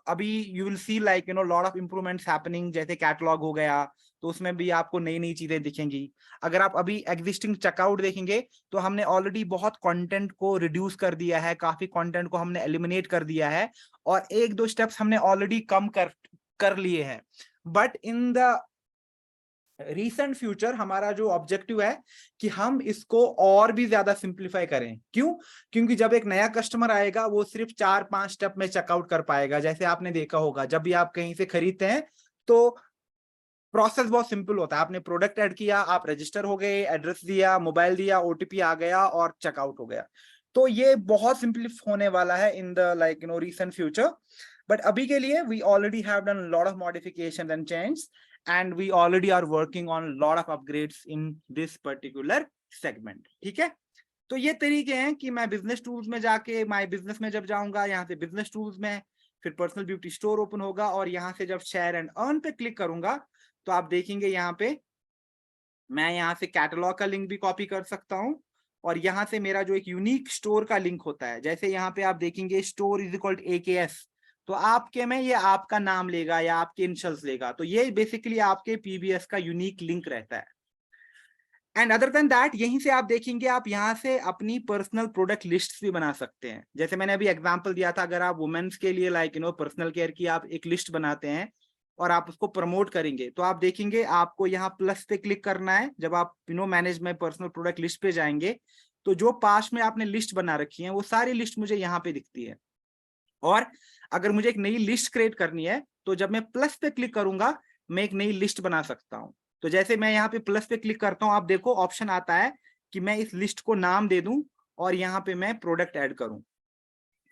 अभी you will see lot of improvements happening, जैसे कैटलॉग हो गया तो उसमें भी आपको नई नई चीजें दिखेंगी। अगर आप अभी एग्जिस्टिंग चेकआउट देखेंगे तो हमने ऑलरेडी बहुत कंटेंट को रिड्यूस कर दिया है, काफी कंटेंट को हमने एलिमिनेट कर दिया है और 1-2 स्टेप्स हमने ऑलरेडी कम कर लिए हैं। But in the recent future हमारा जो ऑब्जेक्टिव है कि हम इसको और भी ज्यादा सिंप्लीफाई करें। क्यों? क्योंकि जब एक नया कस्टमर आएगा वो सिर्फ 4-5 स्टेप में चेकआउट कर पाएगा। जैसे आपने देखा होगा जब भी आप कहीं से खरीदते हैं तो प्रोसेस बहुत सिंपल होता है। आपने प्रोडक्ट ऐड किया, आप रजिस्टर हो गए, एड्रेस दिया, मोबाइल दिया, ओटीपी आ गया और चेकआउट हो गया। तो ये बहुत सिंपलीफाई होने वाला है in the recent future. But अभी के लिए we already have done lot of modification and change and we already are working on lot of upgrades in this particular segment. ठीक है, तो ये तरीके हैं कि मैं बिजनेस टूल्स में जाके माय बिजनेस में जब जाऊंगा, यहाँ से बिजनेस टूल्स में फिर पर्सनल ब्यूटी स्टोर ओपन होगा और यहाँ से जब शेयर एंड अर्न पे क्लिक करूंगा तो आप देखेंगे यहाँ पे मैं यहाँ से कैटलॉग का लिंक भी कॉपी कर सकता हूँ और यहाँ से मेरा जो एक यूनिक स्टोर का लिंक होता है, जैसे यहाँ पे आप देखेंगे store is equal to AKS, तो आपके में ये आपका नाम लेगा या आपके इनिशियल्स लेगा, तो ये बेसिकली आपके PBS का यूनिक लिंक रहता है। एंड अदर देन दैट यहीं से आप देखेंगे आप यहाँ से अपनी पर्सनल प्रोडक्ट लिस्ट भी बना सकते हैं। जैसे मैंने अभी एग्जांपल दिया था, अगर आप वुमेन्स के लिए पर्सनल केयर की आप एक लिस्ट बनाते हैं और आप उसको प्रमोट करेंगे तो आप देखेंगे आपको यहाँ प्लस पे क्लिक करना है। जब आप manage my personal product list पे जाएंगे तो जो पास में आपने लिस्ट बना रखी है वो सारी लिस्ट मुझे यहाँ पे दिखती है। और अगर मुझे एक नई लिस्ट क्रिएट करनी है तो जब मैं प्लस पे क्लिक करूंगा मैं एक नई लिस्ट बना सकता हूं। तो जैसे मैं यहाँ पे प्लस पे क्लिक करता हूं, आप देखो ऑप्शन आता है कि मैं इस लिस्ट को नाम दे दूं और यहाँ पे मैं प्रोडक्ट ऐड करूं।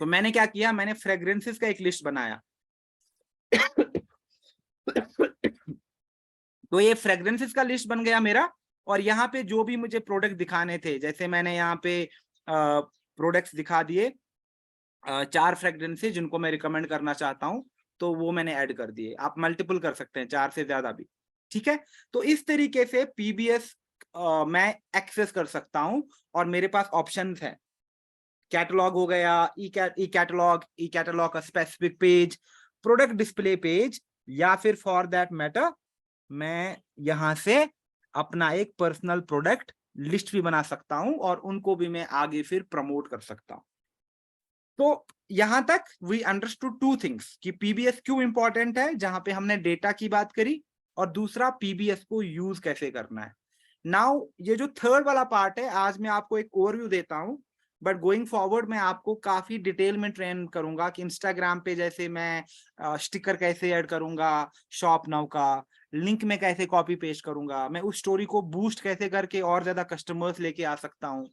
तो मैंने क्या किया, मैंने फ्रेग्रेंसेस का एक लिस्ट बनाया। तो ये फ्रेग्रेंसेस का लिस्ट बन गया मेरा और यहाँ पे जो भी मुझे प्रोडक्ट दिखाने थे, जैसे मैंने यहाँ पे प्रोडक्ट्स दिखा दिए 4 फ्रेग्रेंसेस जिनको मैं रिकमेंड करना चाहता हूँ, तो वो मैंने ऐड कर दिए। आप मल्टीपल कर सकते हैं, 4 से ज्यादा भी। ठीक है, तो इस तरीके से PBS मैं एक्सेस कर सकता हूं और मेरे पास ऑप्शंस है। कैटलॉग हो गया, ई कैटलॉग का specific page, product display page, या फिर फॉर दैट मैटर मैं यहां से अपना एक पर्सनल प्रोडक्ट लिस्ट भी बना सकता हूं और उनको भी मैं आगे फिर प्रमोट कर सकता हूं। तो यहां तक वी अंडरस्टूड 2 थिंग्स कि PBS क्यों इंपॉर्टेंट है, जहां पे हमने डेटा की बात करी, और दूसरा PBS को यूज कैसे करना है। नाउ ये जो थर्ड वाला पार्ट है, आज मैं आपको एक ओवरव्यू देता हूं, बट गोइंग फॉरवर्ड मैं आपको काफी डिटेल में ट्रेन करूंगा कि इंस्टाग्राम पे जैसे मैं स्टिकर कैसे ऐड करूंगा, शॉप नाउ का लिंक में कैसे कॉपी पेस्ट करूंगा, मैं उस स्टोरी को बूस्ट कैसे करके और ज्यादा कस्टमर्स लेके आ सकता हूं,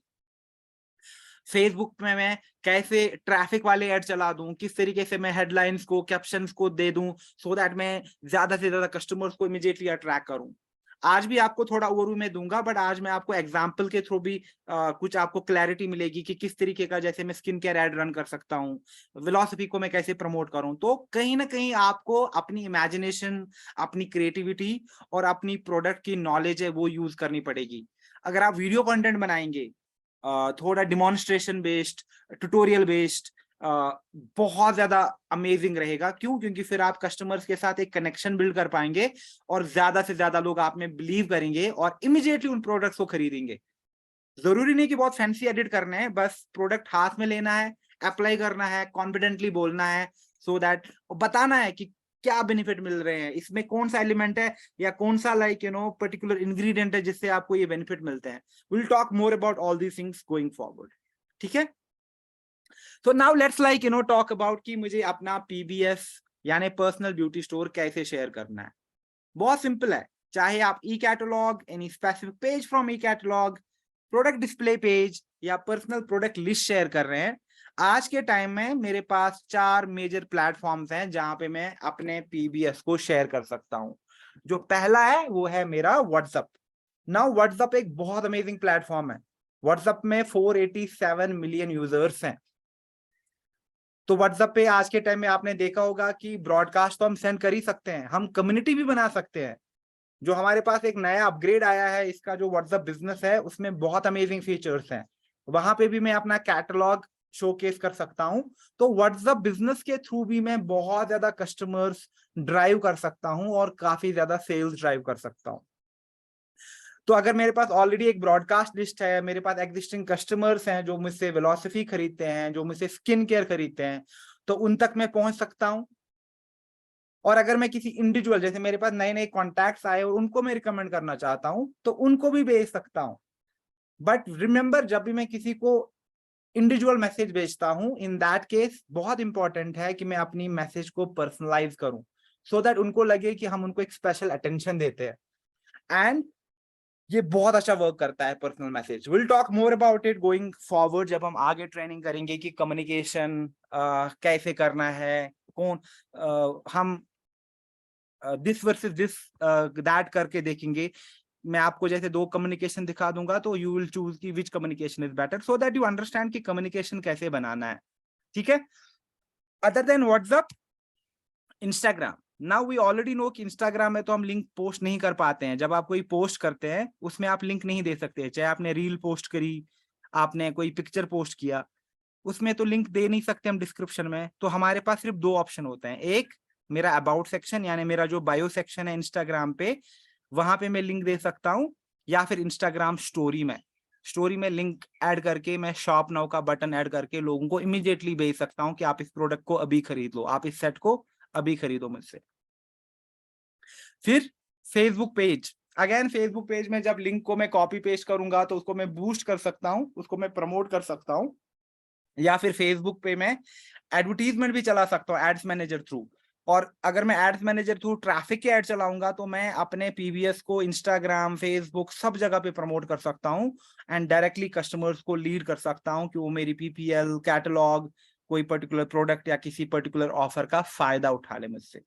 फेसबुक में मैं कैसे ट्रैफिक वाले ऐड चला दूं, किस तरीके से मैं हेडलाइंस को कैप्शंस को दे दूं सो दैट मैं ज्यादा से ज्यादा कस्टमर्स को इमीडिएटली अट्रैक्ट करूं। आज भी आपको थोड़ा ओवरव्यू में दूंगा, बट आज मैं आपको एग्जांपल के थ्रू भी कुछ आपको क्लैरिटी मिलेगी कि किस तरीके का, जैसे मैं स्किन केयर ऐड रन कर सकता हूँ, वेलोसिटी को मैं कैसे प्रमोट करूं। तो कहीं ना कहीं आपको अपनी इमेजिनेशन, अपनी क्रिएटिविटी और अपनी प्रोडक्ट की नॉलेज है वो यूज करनी पड़ेगी। अगर आप वीडियो कंटेंट बनाएंगे थोड़ा डिमॉन्स्ट्रेशन बेस्ड, ट्यूटोरियल बेस्ड, बहुत ज्यादा अमेजिंग रहेगा। क्यों? क्योंकि फिर आप कस्टमर्स के साथ एक कनेक्शन बिल्ड कर पाएंगे और ज्यादा से ज्यादा लोग आप में बिलीव करेंगे और इमीडिएटली उन प्रोडक्ट्स को खरीदेंगे। जरूरी नहीं कि बहुत फैंसी एडिट करने हैं, बस प्रोडक्ट हाथ में लेना है, अप्लाई करना है, कॉन्फिडेंटली बोलना है, सो दैट बताना है कि क्या बेनिफिट मिल रहे हैं, इसमें कौन सा एलिमेंट है या कौन सा पर्टिकुलर इंग्रेडिएंट है जिससे आपको ये बेनिफिट मिलते हैं। Will talk more about all these things going forward. ठीक है, तो नाउ लेट्स टॉक अबाउट कि मुझे अपना PBS यानी पर्सनल ब्यूटी स्टोर कैसे शेयर करना है। बहुत सिंपल है, चाहे आप e catalogue, any specific page from e catalogue, product display page या पर्सनल प्रोडक्ट लिस्ट शेयर कर रहे हैं, आज के टाइम में मेरे पास 4 मेजर प्लेटफॉर्म्स हैं जहां पे मैं अपने PBS को शेयर कर सकता हूं। जो पहला है वो है मेरा व्हाट्सएप। नाउ व्हाट्सएप एक बहुत अमेजिंग प्लेटफॉर्म है। व्हाट्सएप में 487 मिलियन यूजर्स हैं। तो व्हाट्सएप पे आज के टाइम में आपने देखा होगा कि ब्रॉडकास्ट तो हम सेंड कर ही सकते हैं, हम कम्युनिटी भी बना सकते हैं। जो हमारे पास एक नया अपग्रेड आया है इसका, जो व्हाट्सएप बिजनेस है, उसमें बहुत अमेजिंग फीचर्स हैं। वहां पे भी मैं अपना कैटलॉग शोकेस कर सकता हूं। तो व्हाट्सएप बिजनेस के थ्रू भी मैं बहुत ज्यादा कस्टमर्स ड्राइव कर सकता हूं और काफी ज्यादा सेल्स ड्राइव कर सकता हूं। तो अगर मेरे पास ऑलरेडी एक ब्रॉडकास्ट लिस्ट है, मेरे पास एग्जिस्टिंग कस्टमर्स हैं जो मुझसे वेलोसिटी खरीदते हैं, जो मुझसे स्किन केयर खरीदते हैं, तो उन तक मैं पहुंच सकता हूं। और अगर मैं किसी इंडिविजुअल, जैसे मेरे पास नए नए कॉन्टैक्ट्स आए और उनको मैं रिकमेंड करना चाहता हूं, तो उनको भी भेज सकता हूं। बट रिमेंबर, जब भी मैं किसी को इंडिविजुअल मैसेज भेजता हूं, इन दैट केस बहुत इंपॉर्टेंट है कि मैं अपनी मैसेज को पर्सनलाइज करूं, सो दैट उनको लगे कि हम उनको एक स्पेशल अटेंशन देते हैं। एंड ये बहुत अच्छा वर्क करता है personal message. Will talk more about it going forward, जब हम आगे ट्रेनिंग करेंगे कि कम्युनिकेशन कैसे करना है, कौन हम दिस वर्सेस दिस दैट करके देखेंगे। मैं आपको जैसे 2 कम्युनिकेशन दिखा दूंगा, तो यू विल चूज की which communication is better, so that you understand कि कम्युनिकेशन कैसे बनाना है। ठीक है। Other than WhatsApp, Instagram, now we already know कि इंस्टाग्राम में तो हम लिंक पोस्ट नहीं कर पाते हैं। जब आप कोई पोस्ट करते हैं उसमें आप लिंक नहीं दे सकते, चाहे आपने रील पोस्ट करी, आपने कोई पिक्चर पोस्ट किया, उसमें तो लिंक दे नहीं सकते हम डिस्क्रिप्शन में। तो हमारे पास सिर्फ 2 ऑप्शन होते हैं, एक मेरा अबाउट सेक्शन, यानी मेरा जो बायो सेक्शन है इंस्टाग्राम पे, वहां पे मैं लिंक दे सकता हूं, या फिर इंस्टाग्राम स्टोरी में लिंक ऐड करके मैं शॉप नाउ का बटन ऐड करके लोगों को इमीडिएटली भेज सकता हूं कि आप इस प्रोडक्ट को अभी खरीद लो, आप इस सेट को अभी खरीदो मुझसे। फिर Facebook page, again Facebook page में जब लिंक को मैं कॉपी पेस्ट करूंगा तो उसको मैं बूस्ट कर सकता हूं, उसको मैं प्रमोट कर सकता हूं, या फिर फेसबुक पे मैं एडवर्टीजमेंट भी चला सकता हूँ एड्स मैनेजर थ्रू। और अगर मैं एड्स मैनेजर थ्रू ट्रैफिक के ऐड चलाऊंगा तो मैं अपने पीवीएस को इंस्टाग्राम, फेसबुक सब जगह पे प्रमोट कर सकता हूँ, एंड डायरेक्टली कस्टमर्स को लीड कर सकता हूँ कि वो मेरी पीपीएल, कैटलॉग, कोई पर्टिकुलर प्रोडक्ट या किसी पर्टिकुलर ऑफर का फायदा उठा ले मुझसे।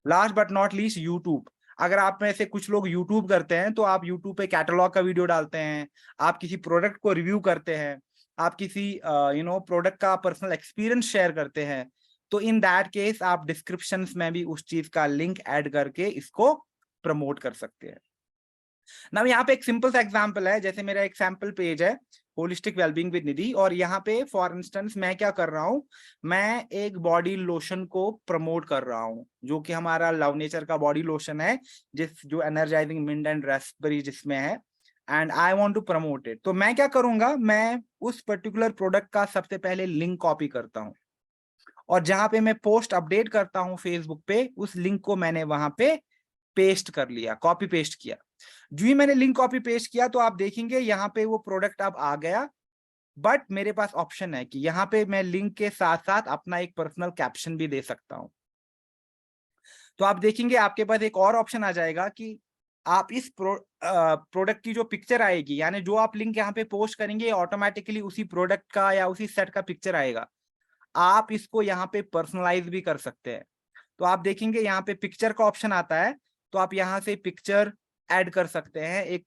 Last but not least, YouTube. अगर आप में से कुछ लोग यूट्यूब करते हैं तो आप यूट्यूब पे कैटलॉग का वीडियो डालते हैं, आप किसी प्रोडक्ट को रिव्यू करते हैं, आप किसी प्रोडक्ट का पर्सनल एक्सपीरियंस शेयर करते हैं, तो इन दैट केस आप डिस्क्रिप्शन में भी उस चीज का लिंक ऐड करके इसको प्रमोट कर सकते हैं। ना यहाँ पे एक सिंपल सा एग्जांपल है, जैसे मेरा एक सैंपल पेज है होलिस्टिक वेलबींग विद निधि, और यहाँ पे फॉर इंस्टेंस मैं क्या कर रहा हूँ, मैं एक बॉडी लोशन को प्रमोट कर रहा हूँ, जो कि हमारा लव नेचर का बॉडी लोशन है, जो एनर्जाइजिंग मिंट एंड रास्पबेरी जिसमें है, and I want to promote it. तो मैं क्या करूंगा, मैं उस पर्टिकुलर प्रोडक्ट का सबसे पहले लिंक कॉपी करता हूँ, और जहां पे मैं पोस्ट अपडेट करता हूँ फेसबुक पे, उस लिंक को मैंने वहां पे पेस्ट कर लिया, कॉपी पेस्ट किया। जो ही मैंने लिंक कॉपी पेस्ट किया तो आप देखेंगे यहाँ पे वो प्रोडक्ट अब आ गया, बट मेरे पास ऑप्शन है कि यहाँ पे मैं लिंक के साथ साथ अपना एक पर्सनल कैप्शन भी दे सकता हूं। तो आप देखेंगे आपके पास एक और ऑप्शन आ जाएगा कि आप इस प्रोडक्ट की जो पिक्चर आएगी, यानी जो आप लिंक यहाँ पे पोस्ट करेंगे ऑटोमेटिकली उसी प्रोडक्ट का या उसी सेट का पिक्चर आएगा। आप इसको यहाँ पे पर्सनलाइज भी कर सकते हैं। तो आप देखेंगे यहाँ पे पिक्चर का ऑप्शन आता है, तो आप यहाँ से पिक्चर ऐड कर सकते हैं एक,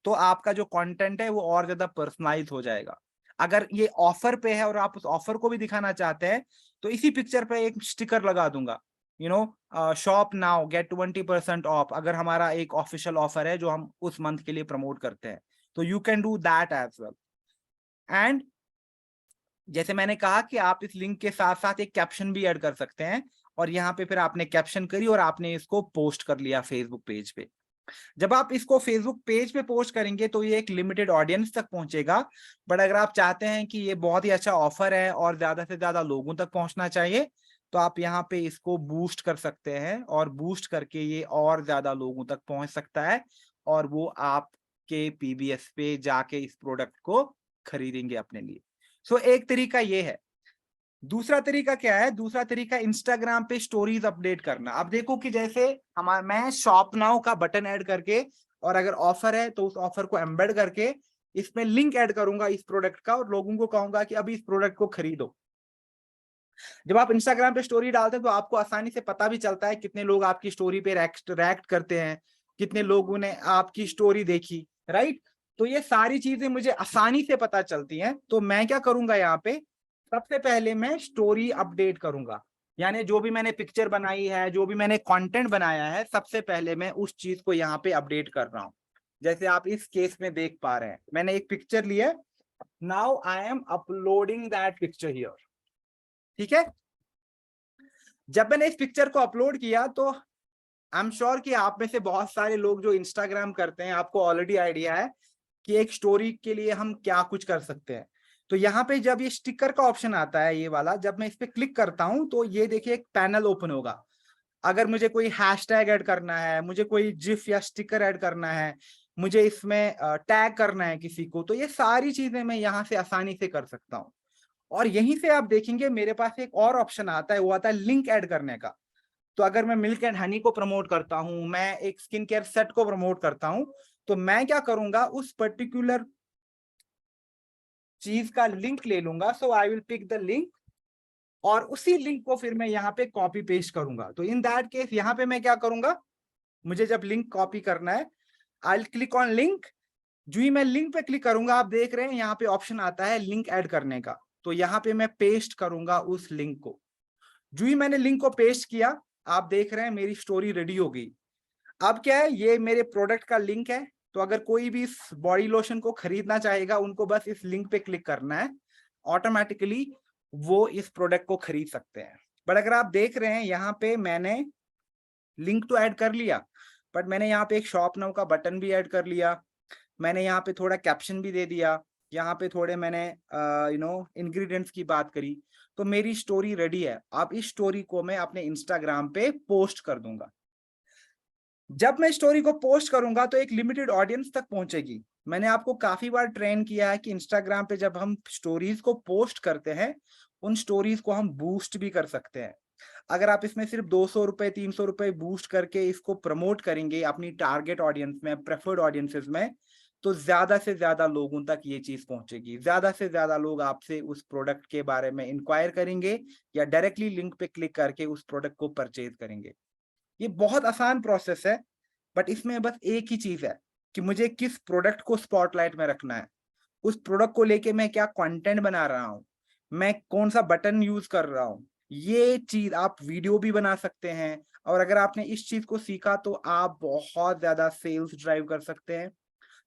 तो आपका जो कंटेंट है वो और ज्यादा पर्सनलाइज हो जाएगा। अगर ये ऑफर पे है और आप उस ऑफर को भी दिखाना चाहते हैं, तो इसी पिक्चर पे एक स्टिकर लगा दूंगा, शॉप नाउ गेट 20% ऑफ, अगर हमारा एक ऑफिशियल ऑफर है जो हम उस मंथ के लिए प्रमोट करते हैं, तो you can do that as well. And जैसे मैंने कहा कि आप इस लिंक के साथ साथ एक कैप्शन भी ऐड कर सकते हैं, और यहाँ पे फिर आपने कैप्शन करी और आपने इसको पोस्ट कर लिया फेसबुक पेज पे। जब आप इसको फेसबुक पेज पे पोस्ट करेंगे तो ये एक लिमिटेड ऑडियंस तक पहुंचेगा, बट अगर आप चाहते हैं कि ये बहुत ही अच्छा ऑफर है और ज्यादा से ज्यादा लोगों तक पहुंचना चाहिए, तो आप यहाँ पे इसको बूस्ट कर सकते हैं, और बूस्ट करके ये और ज्यादा लोगों तक पहुंच सकता है, और वो आपके पीबीएस पे जाके इस प्रोडक्ट को खरीदेंगे अपने लिए। सो एक तरीका ये है। दूसरा तरीका क्या है, दूसरा तरीका इंस्टाग्राम पे स्टोरीज अपडेट करना। अब देखो कि जैसे मैं शॉप नाउ का बटन ऐड करके, और अगर ऑफर है तो उस ऑफर को एम्बेड करके इसमें लिंक ऐड करूंगा इस प्रोडक्ट का, और लोगों को कहूंगा कि अभी इस प्रोडक्ट को खरीदो। जब आप इंस्टाग्राम पे स्टोरी डालते हैं तो आपको आसानी से पता भी चलता है कितने लोग आपकी स्टोरी पे रिएक्ट करते हैं, कितने लोगों ने आपकी स्टोरी देखी, राइट। तो ये सारी चीजें मुझे आसानी से पता चलती हैं। तो मैं क्या करूंगा, यहाँ पे सबसे पहले मैं स्टोरी अपडेट करूंगा, यानी जो भी मैंने पिक्चर बनाई है, जो भी मैंने कंटेंट बनाया है, सबसे पहले मैं उस चीज को यहाँ पे अपडेट कर रहा हूं। जैसे आप इस केस में देख पा रहे हैं, मैंने एक पिक्चर लिया, now I am uploading that picture here. ठीक है। जब मैंने इस पिक्चर को अपलोड किया तो आई एम श्योर कि आप में से बहुत सारे लोग जो इंस्टाग्राम करते हैं, आपको ऑलरेडी आइडिया है कि एक स्टोरी के लिए हम क्या कुछ कर सकते हैं। तो यहाँ पे जब ये स्टिकर का ऑप्शन आता है, ये वाला, जब मैं इस पे क्लिक करता हूं तो ये देखिए एक पैनल ओपन होगा। अगर मुझे कोई हैशटैग ऐड करना है, मुझे कोई जिफ या स्टिकर ऐड करना है, मुझे इसमें टैग करना है किसी को, तो ये सारी चीजें मैं यहाँ से आसानी से कर सकता हूँ। और यहीं से आप देखेंगे मेरे पास एक और ऑप्शन आता है, वो आता है लिंक ऐड करने का। तो अगर मैं मिल्क एंड हनी को प्रमोट करता हूं, मैं एक स्किन केयर सेट को प्रमोट करता हूं, तो मैं क्या करूंगा, उस पर्टिकुलर चीज का लिंक ले लूंगा। So I will pick the link और उसी लिंक को फिर मैं यहाँ पे कॉपी पेस्ट करूंगा। तो इन दैट केस यहाँ पे मैं क्या करूंगा, मुझे जब लिंक कॉपी करना है, I will click on link. जो ही मैं लिंक पे क्लिक करूंगा, आप देख रहे हैं यहाँ पे ऑप्शन आता है लिंक ऐड करने का। तो यहाँ पे मैं पेस्ट करूंगा उस लिंक को। जो ही मैंने लिंक को पेस्ट किया, आप देख रहे हैं मेरी स्टोरी रेडी हो गई। अब क्या है, ये मेरे प्रोडक्ट का लिंक है। तो अगर कोई भी इस बॉडी लोशन को खरीदना चाहेगा, उनको बस इस लिंक पे क्लिक करना है, ऑटोमेटिकली वो इस प्रोडक्ट को खरीद सकते हैं। बट अगर आप देख रहे हैं यहाँ पे मैंने लिंक तो ऐड कर लिया, बट मैंने यहाँ पे एक शॉप नाउ का बटन भी ऐड कर लिया, मैंने यहाँ पे थोड़ा कैप्शन भी दे दिया, यहाँ पे थोड़े मैंने इंग्रेडिएंट्स की बात करी, तो मेरी स्टोरी रेडी है। अब इस स्टोरी को मैं अपने इंस्टाग्राम पे पोस्ट कर दूंगा। जब मैं स्टोरी को पोस्ट करूंगा तो एक लिमिटेड ऑडियंस तक पहुंचेगी। मैंने आपको काफी बार ट्रेन किया है कि इंस्टाग्राम पे जब हम स्टोरीज को पोस्ट करते हैं, उन स्टोरीज को हम बूस्ट भी कर सकते हैं। अगर आप इसमें सिर्फ 200 रुपए 300 रुपए बूस्ट करके इसको प्रमोट करेंगे अपनी टारगेट ऑडियंस में, प्रेफर्ड ऑडियंसेस में, तो ज्यादा से ज्यादा लोगों तक ये चीज पहुंचेगी। ज्यादा से ज्यादा लोग आपसे उस प्रोडक्ट के बारे में इंक्वायर करेंगे या डायरेक्टली लिंक पे क्लिक करके उस प्रोडक्ट को परचेज करेंगे। ये बहुत आसान प्रोसेस है, बट इसमें बस एक ही चीज है कि मुझे किस प्रोडक्ट को स्पॉटलाइट में रखना है, उस प्रोडक्ट को लेके मैं क्या कंटेंट बना रहा हूं, मैं कौन सा बटन यूज कर रहा हूं। ये चीज आप वीडियो भी बना सकते हैं, और अगर आपने इस चीज को सीखा तो आप बहुत ज्यादा सेल्स ड्राइव कर सकते हैं,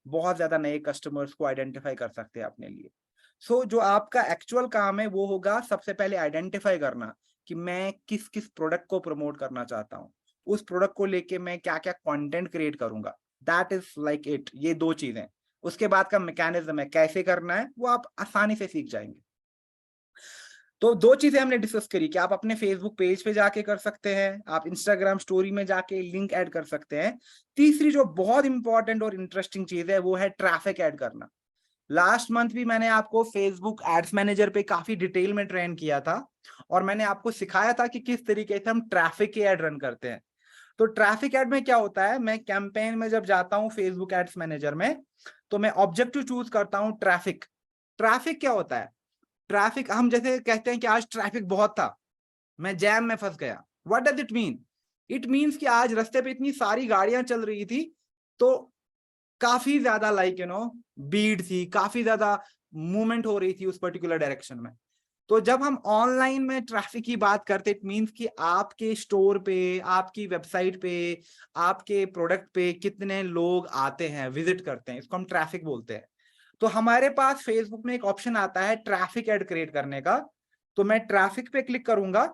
बहुत ज्यादा नए कस्टमर्स को आइडेंटिफाई कर सकते हैं अपने लिए। सो जो आपका एक्चुअल काम है वो होगा सबसे पहले आइडेंटिफाई करना कि मैं किस किस प्रोडक्ट को प्रमोट करना चाहता हूँ, उस प्रोडक्ट को लेके मैं क्या क्या कंटेंट क्रिएट करूंगा। That is like it. ये दो चीजें, उसके बाद का मैकेनिज्म है कैसे करना है वो आप आसानी से सीख जाएंगे। तो दो चीजें हमने डिस्कस करी कि आप अपने फेसबुक पेज पे जाके कर सकते हैं, आप इंस्टाग्राम स्टोरी में जाके लिंक ऐड कर सकते हैं। तीसरी जो बहुत इंपॉर्टेंट और इंटरेस्टिंग चीज है वो है ट्रैफिक ऐड करना। लास्ट मंथ भी मैंने आपको फेसबुक एड्स मैनेजर पे काफी डिटेल में ट्रेन किया था, और मैंने आपको सिखाया था कि किस तरीके से हम ट्रैफिक के ऐड रन करते हैं। तो ट्रैफिक ऐड में क्या होता है, मैं कैंपेन में जब जाता हूं फेसबुक एड्स मैनेजर में, तो मैं ऑब्जेक्टिव चूज करता हूं ट्रैफिक। ट्रैफिक क्या होता है, ट्रैफिक हम जैसे कहते हैं कि आज ट्रैफिक बहुत था, मैं जैम में फंस गया। What does it mean? It means कि आज रास्ते पे इतनी सारी गाड़ियां चल रही थी, तो काफी ज्यादा भीड़ थी, काफी ज्यादा मूवमेंट हो रही थी उस पर्टिकुलर डायरेक्शन में। तो जब हम ऑनलाइन में ट्रैफिक की बात करते, इट मीन्स कि आपके स्टोर पे, आपकी वेबसाइट पे, आपके प्रोडक्ट पे कितने लोग आते हैं, विजिट करते हैं, इसको हम ट्रैफिक बोलते हैं। तो हमारे पास फेसबुक में एक ऑप्शन आता है ट्रैफिक ऐड क्रिएट करने का। तो मैं ट्रैफिक पे क्लिक करूंगा,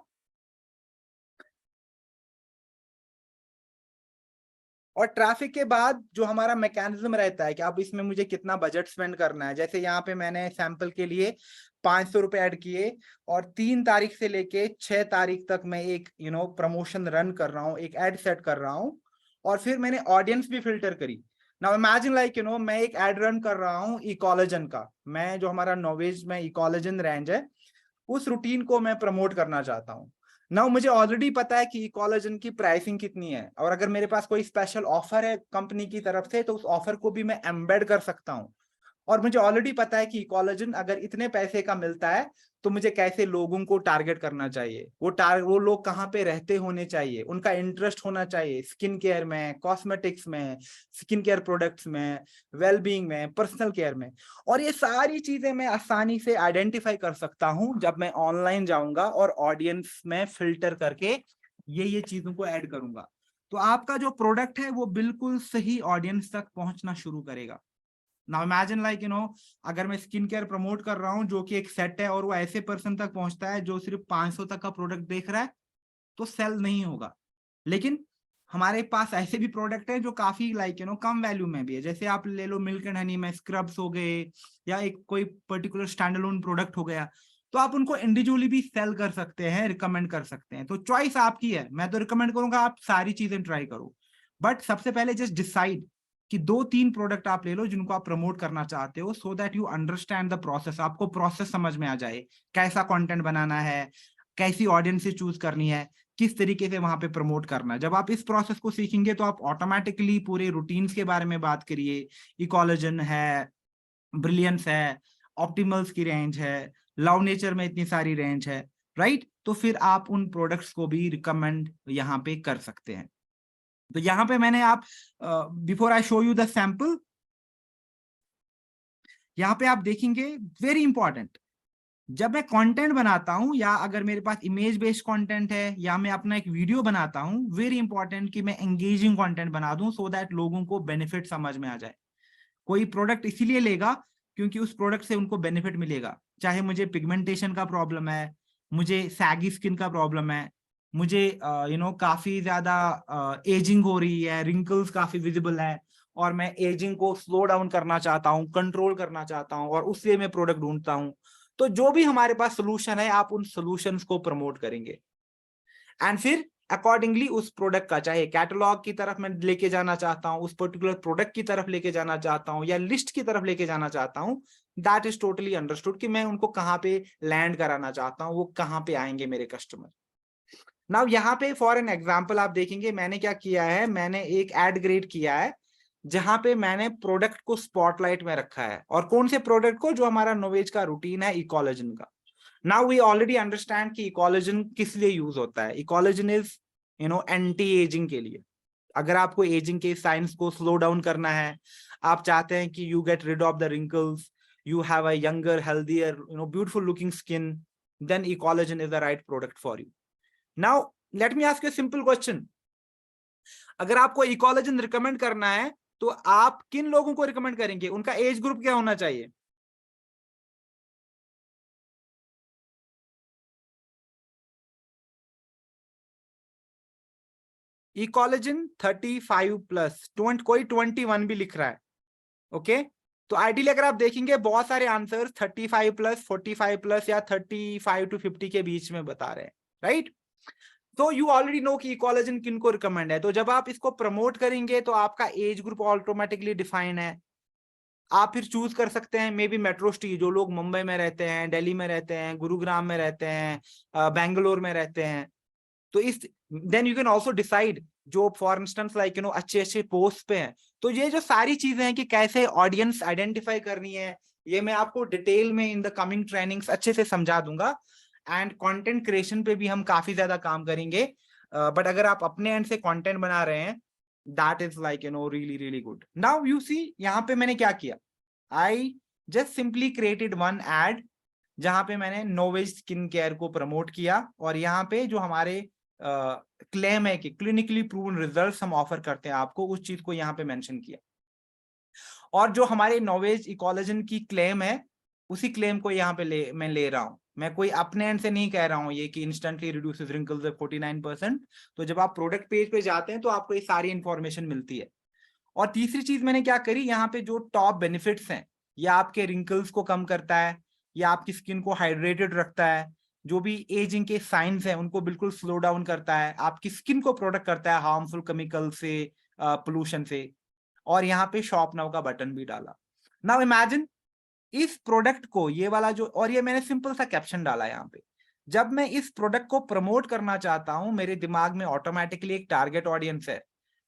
और ट्रैफिक के बाद जो हमारा मैकेनिज्म रहता है कि अब इसमें मुझे कितना बजट स्पेंड करना है। जैसे यहाँ पे मैंने सैंपल के लिए 500 रुपए ऐड किए, और 3 तारीख से लेके 6 तारीख तक मैं एक प्रमोशन रन कर रहा हूँ, एक एड सेट कर रहा हूँ, और फिर मैंने ऑडियंस भी फिल्टर करी। नाउ इमेजिन मैं एक एड रन कर रहा हूँ इकोलॉजन का, मैं जो हमारा नॉवेज में इकोलॉजन रेंज है उस रूटीन को मैं प्रमोट करना चाहता हूँ। नाउ मुझे ऑलरेडी पता है कि कोलेजन की प्राइसिंग कितनी है, और अगर मेरे पास कोई स्पेशल ऑफर है कंपनी की तरफ से तो उस ऑफर को भी मैं एम्बेड कर सकता हूँ। और मुझे ऑलरेडी पता है कि कोलेजन अगर इतने पैसे का मिलता है तो मुझे कैसे लोगों को टारगेट करना चाहिए, वो लोग कहाँ पे रहते होने चाहिए, उनका इंटरेस्ट होना चाहिए स्किन केयर में, कॉस्मेटिक्स में, स्किन केयर प्रोडक्ट्स में, वेलबींग में, पर्सनल केयर में। और ये सारी चीजें मैं आसानी से आइडेंटिफाई कर सकता हूं जब मैं ऑनलाइन जाऊंगा और ऑडियंस में फिल्टर करके ये चीजों को ऐड करूंगा। तो आपका जो प्रोडक्ट है वो बिल्कुल सही ऑडियंस तक पहुंचना शुरू करेगा। नाउ इमेजिन अगर मैं स्किन केयर प्रमोट कर रहा हूं जो कि एक सेट है, और वो ऐसे पर्सन तक पहुंचता है जो सिर्फ 500 तक का प्रोडक्ट देख रहा है, तो सेल नहीं होगा। लेकिन हमारे पास ऐसे भी प्रोडक्ट है जो काफी कम वैल्यू में भी है। जैसे आप ले लो मिल्क एंड हनी में स्क्रब्स हो गए, या एक कोई पर्टिकुलर स्टैंड अलोन प्रोडक्ट हो गया, तो आप उनको इंडिविजुअली भी सेल कर सकते हैं, रिकमेंड कर सकते हैं। तो चॉइस आपकी है। मैं तो रिकमेंड करूंगा आप सारी चीजें ट्राई करो, बट सबसे पहले जस्ट डिसाइड कि 2-3 प्रोडक्ट आप ले लो जिनको आप प्रमोट करना चाहते हो, सो that you understand the process, आपको प्रोसेस समझ में आ जाए, कैसा कंटेंट बनाना है, कैसी ऑडियंस से चूज करनी है, किस तरीके से वहां पे प्रमोट करना है। जब आप इस प्रोसेस को सीखेंगे तो आप ऑटोमेटिकली पूरे रूटीन्स के बारे में बात करिए, इकोलॉजन है, ब्रिलियंस है, ऑप्टिमल्स की रेंज है, लव नेचर में इतनी सारी रेंज है, राइट? तो फिर आप उन प्रोडक्ट्स को भी रिकमेंड यहाँ पे कर सकते हैं। तो यहाँ पे मैंने आप before I show you the sample, यहाँ पे आप देखेंगे वेरी इंपॉर्टेंट, जब मैं कंटेंट बनाता हूं या अगर मेरे पास इमेज बेस्ड कंटेंट है या मैं अपना एक वीडियो बनाता हूं, वेरी इंपॉर्टेंट कि मैं एंगेजिंग कंटेंट बना दूं सो दैट लोगों को बेनिफिट समझ में आ जाए। कोई प्रोडक्ट इसीलिए लेगा क्योंकि उस प्रोडक्ट से उनको बेनिफिट मिलेगा। चाहे मुझे पिगमेंटेशन का प्रॉब्लम है, मुझे सैगी स्किन का प्रॉब्लम है, मुझे काफी ज्यादा एजिंग हो रही है, रिंकल्स काफी विजिबल है, और मैं एजिंग को स्लो डाउन करना चाहता हूँ, कंट्रोल करना चाहता हूँ, और उससे मैं प्रोडक्ट ढूंढता हूँ। तो जो भी हमारे पास सोल्यूशन है, आप उन सोल्यूशंस को प्रमोट करेंगे, एंड फिर अकॉर्डिंगली उस प्रोडक्ट का, चाहे कैटलॉग की तरफ मैं लेके जाना चाहता हूं, उस पर्टिकुलर प्रोडक्ट की तरफ लेके जाना चाहता हूं, या लिस्ट की तरफ लेके जाना चाहता हूं, दैट इज टोटली अंडरस्टूड कि मैं उनको कहां पे लैंड कराना चाहता हूं, वो कहां पे आएंगे मेरे कस्टमर। नाउ यहाँ पे फॉर एन एग्जाम्पल आप देखेंगे मैंने क्या किया है, मैंने एक एड क्रिएट किया है जहां पे मैंने प्रोडक्ट को स्पॉटलाइट में रखा है। और कौन से प्रोडक्ट को? जो हमारा नोवेज का रूटीन है, इकोलॉजन का। नाउ वी ऑलरेडी अंडरस्टैंड कि इकोलॉजन किस लिए यूज होता है। इकोलॉजन इज एंटी एजिंग के लिए। अगर आपको एजिंग के साइंस को स्लो डाउन करना है, आप चाहते हैं कि you get rid of the wrinkles, you have a younger healthier beautiful looking skin, then Ecollagen is the right product for you. Now let me ask you simple question, अगर आपको इकोलॉजन recommend करना है तो आप किन लोगों को रिकमेंड करेंगे? उनका एज ग्रुप क्या होना चाहिए? इकोलॉजन 35+, कोई 21 भी लिख रहा है, ओके? तो आइडियली अगर आप देखेंगे बहुत सारे आंसर्स 35+, 45+, या 35 to 50 के बीच में बता रहे हैं, राइट? तो यू ऑलरेडी नो कि इकोलॉजन किनको रिकमेंड है। तो जब आप इसको प्रमोट करेंगे तो आपका एज ग्रुप ऑटोमेटिकली डिफाइन है। आप फिर चूज कर सकते हैं मे बी मेट्रो सिटी, जो लोग मुंबई में रहते हैं, दिल्ली में रहते हैं, गुरुग्राम में रहते हैं, बेंगलोर में रहते हैं। तो इस then you can also decide जो फॉर इंस्टेंस लाइक अच्छे अच्छे पोस्ट पे हैं। तो ये जो सारी चीजें हैं कि कैसे ऑडियंस आइडेंटिफाई करनी है, ये मैं आपको डिटेल में इन द कमिंग ट्रेनिंग्स अच्छे से समझा दूंगा। एंड कंटेंट क्रिएशन पे भी हम काफी ज्यादा काम करेंगे। बट अगर आप अपने एंड से कंटेंट बना रहे हैं, that is like really really good. Now you see यहाँ पे मैंने क्या किया, I just simply created one ad जहां पे मैंने नोवेज स्किन केयर को प्रमोट किया, और यहाँ पे जो हमारे क्लेम है कि क्लिनिकली प्रूवन रिजल्ट्स हम ऑफर करते हैं आपको, उस चीज को यहाँ पे मेंशन किया। और जो हमारे नोवेज इकोलॉजन की क्लेम है, उसी क्लेम को यहाँ पे मैं ले रहा हूँ। मैं कोई अपने एंड से नहीं कह रहा हूँ ये कि इंस्टेंटली रिड्यूसेस रिंकल्स 49%। तो जब आप प्रोडक्ट पेज पे जाते हैं तो आपको ये सारी इंफॉर्मेशन मिलती है। और तीसरी चीज मैंने क्या करी, यहाँ पे जो टॉप बेनिफिट्स हैं, ये आपके रिंकल्स को कम करता है, या आपकी स्किन को हाइड्रेटेड रखता है, जो भी एजिंग के साइंस हैं उनको बिल्कुल स्लो डाउन करता है, आपकी स्किन को प्रोटेक्ट करता है हार्मफुल केमिकल से, पोल्यूशन से। और यहाँ पे शॉप नाउ का बटन भी डाला। नाउ इमेजिन इस प्रोडक्ट को, ये वाला जो, और ये मैंने सिंपल सा कैप्शन डाला यहाँ पे, जब मैं इस प्रोडक्ट को प्रमोट करना चाहता हूं, मेरे दिमाग में ऑटोमेटिकली एक टारगेट ऑडियंस है।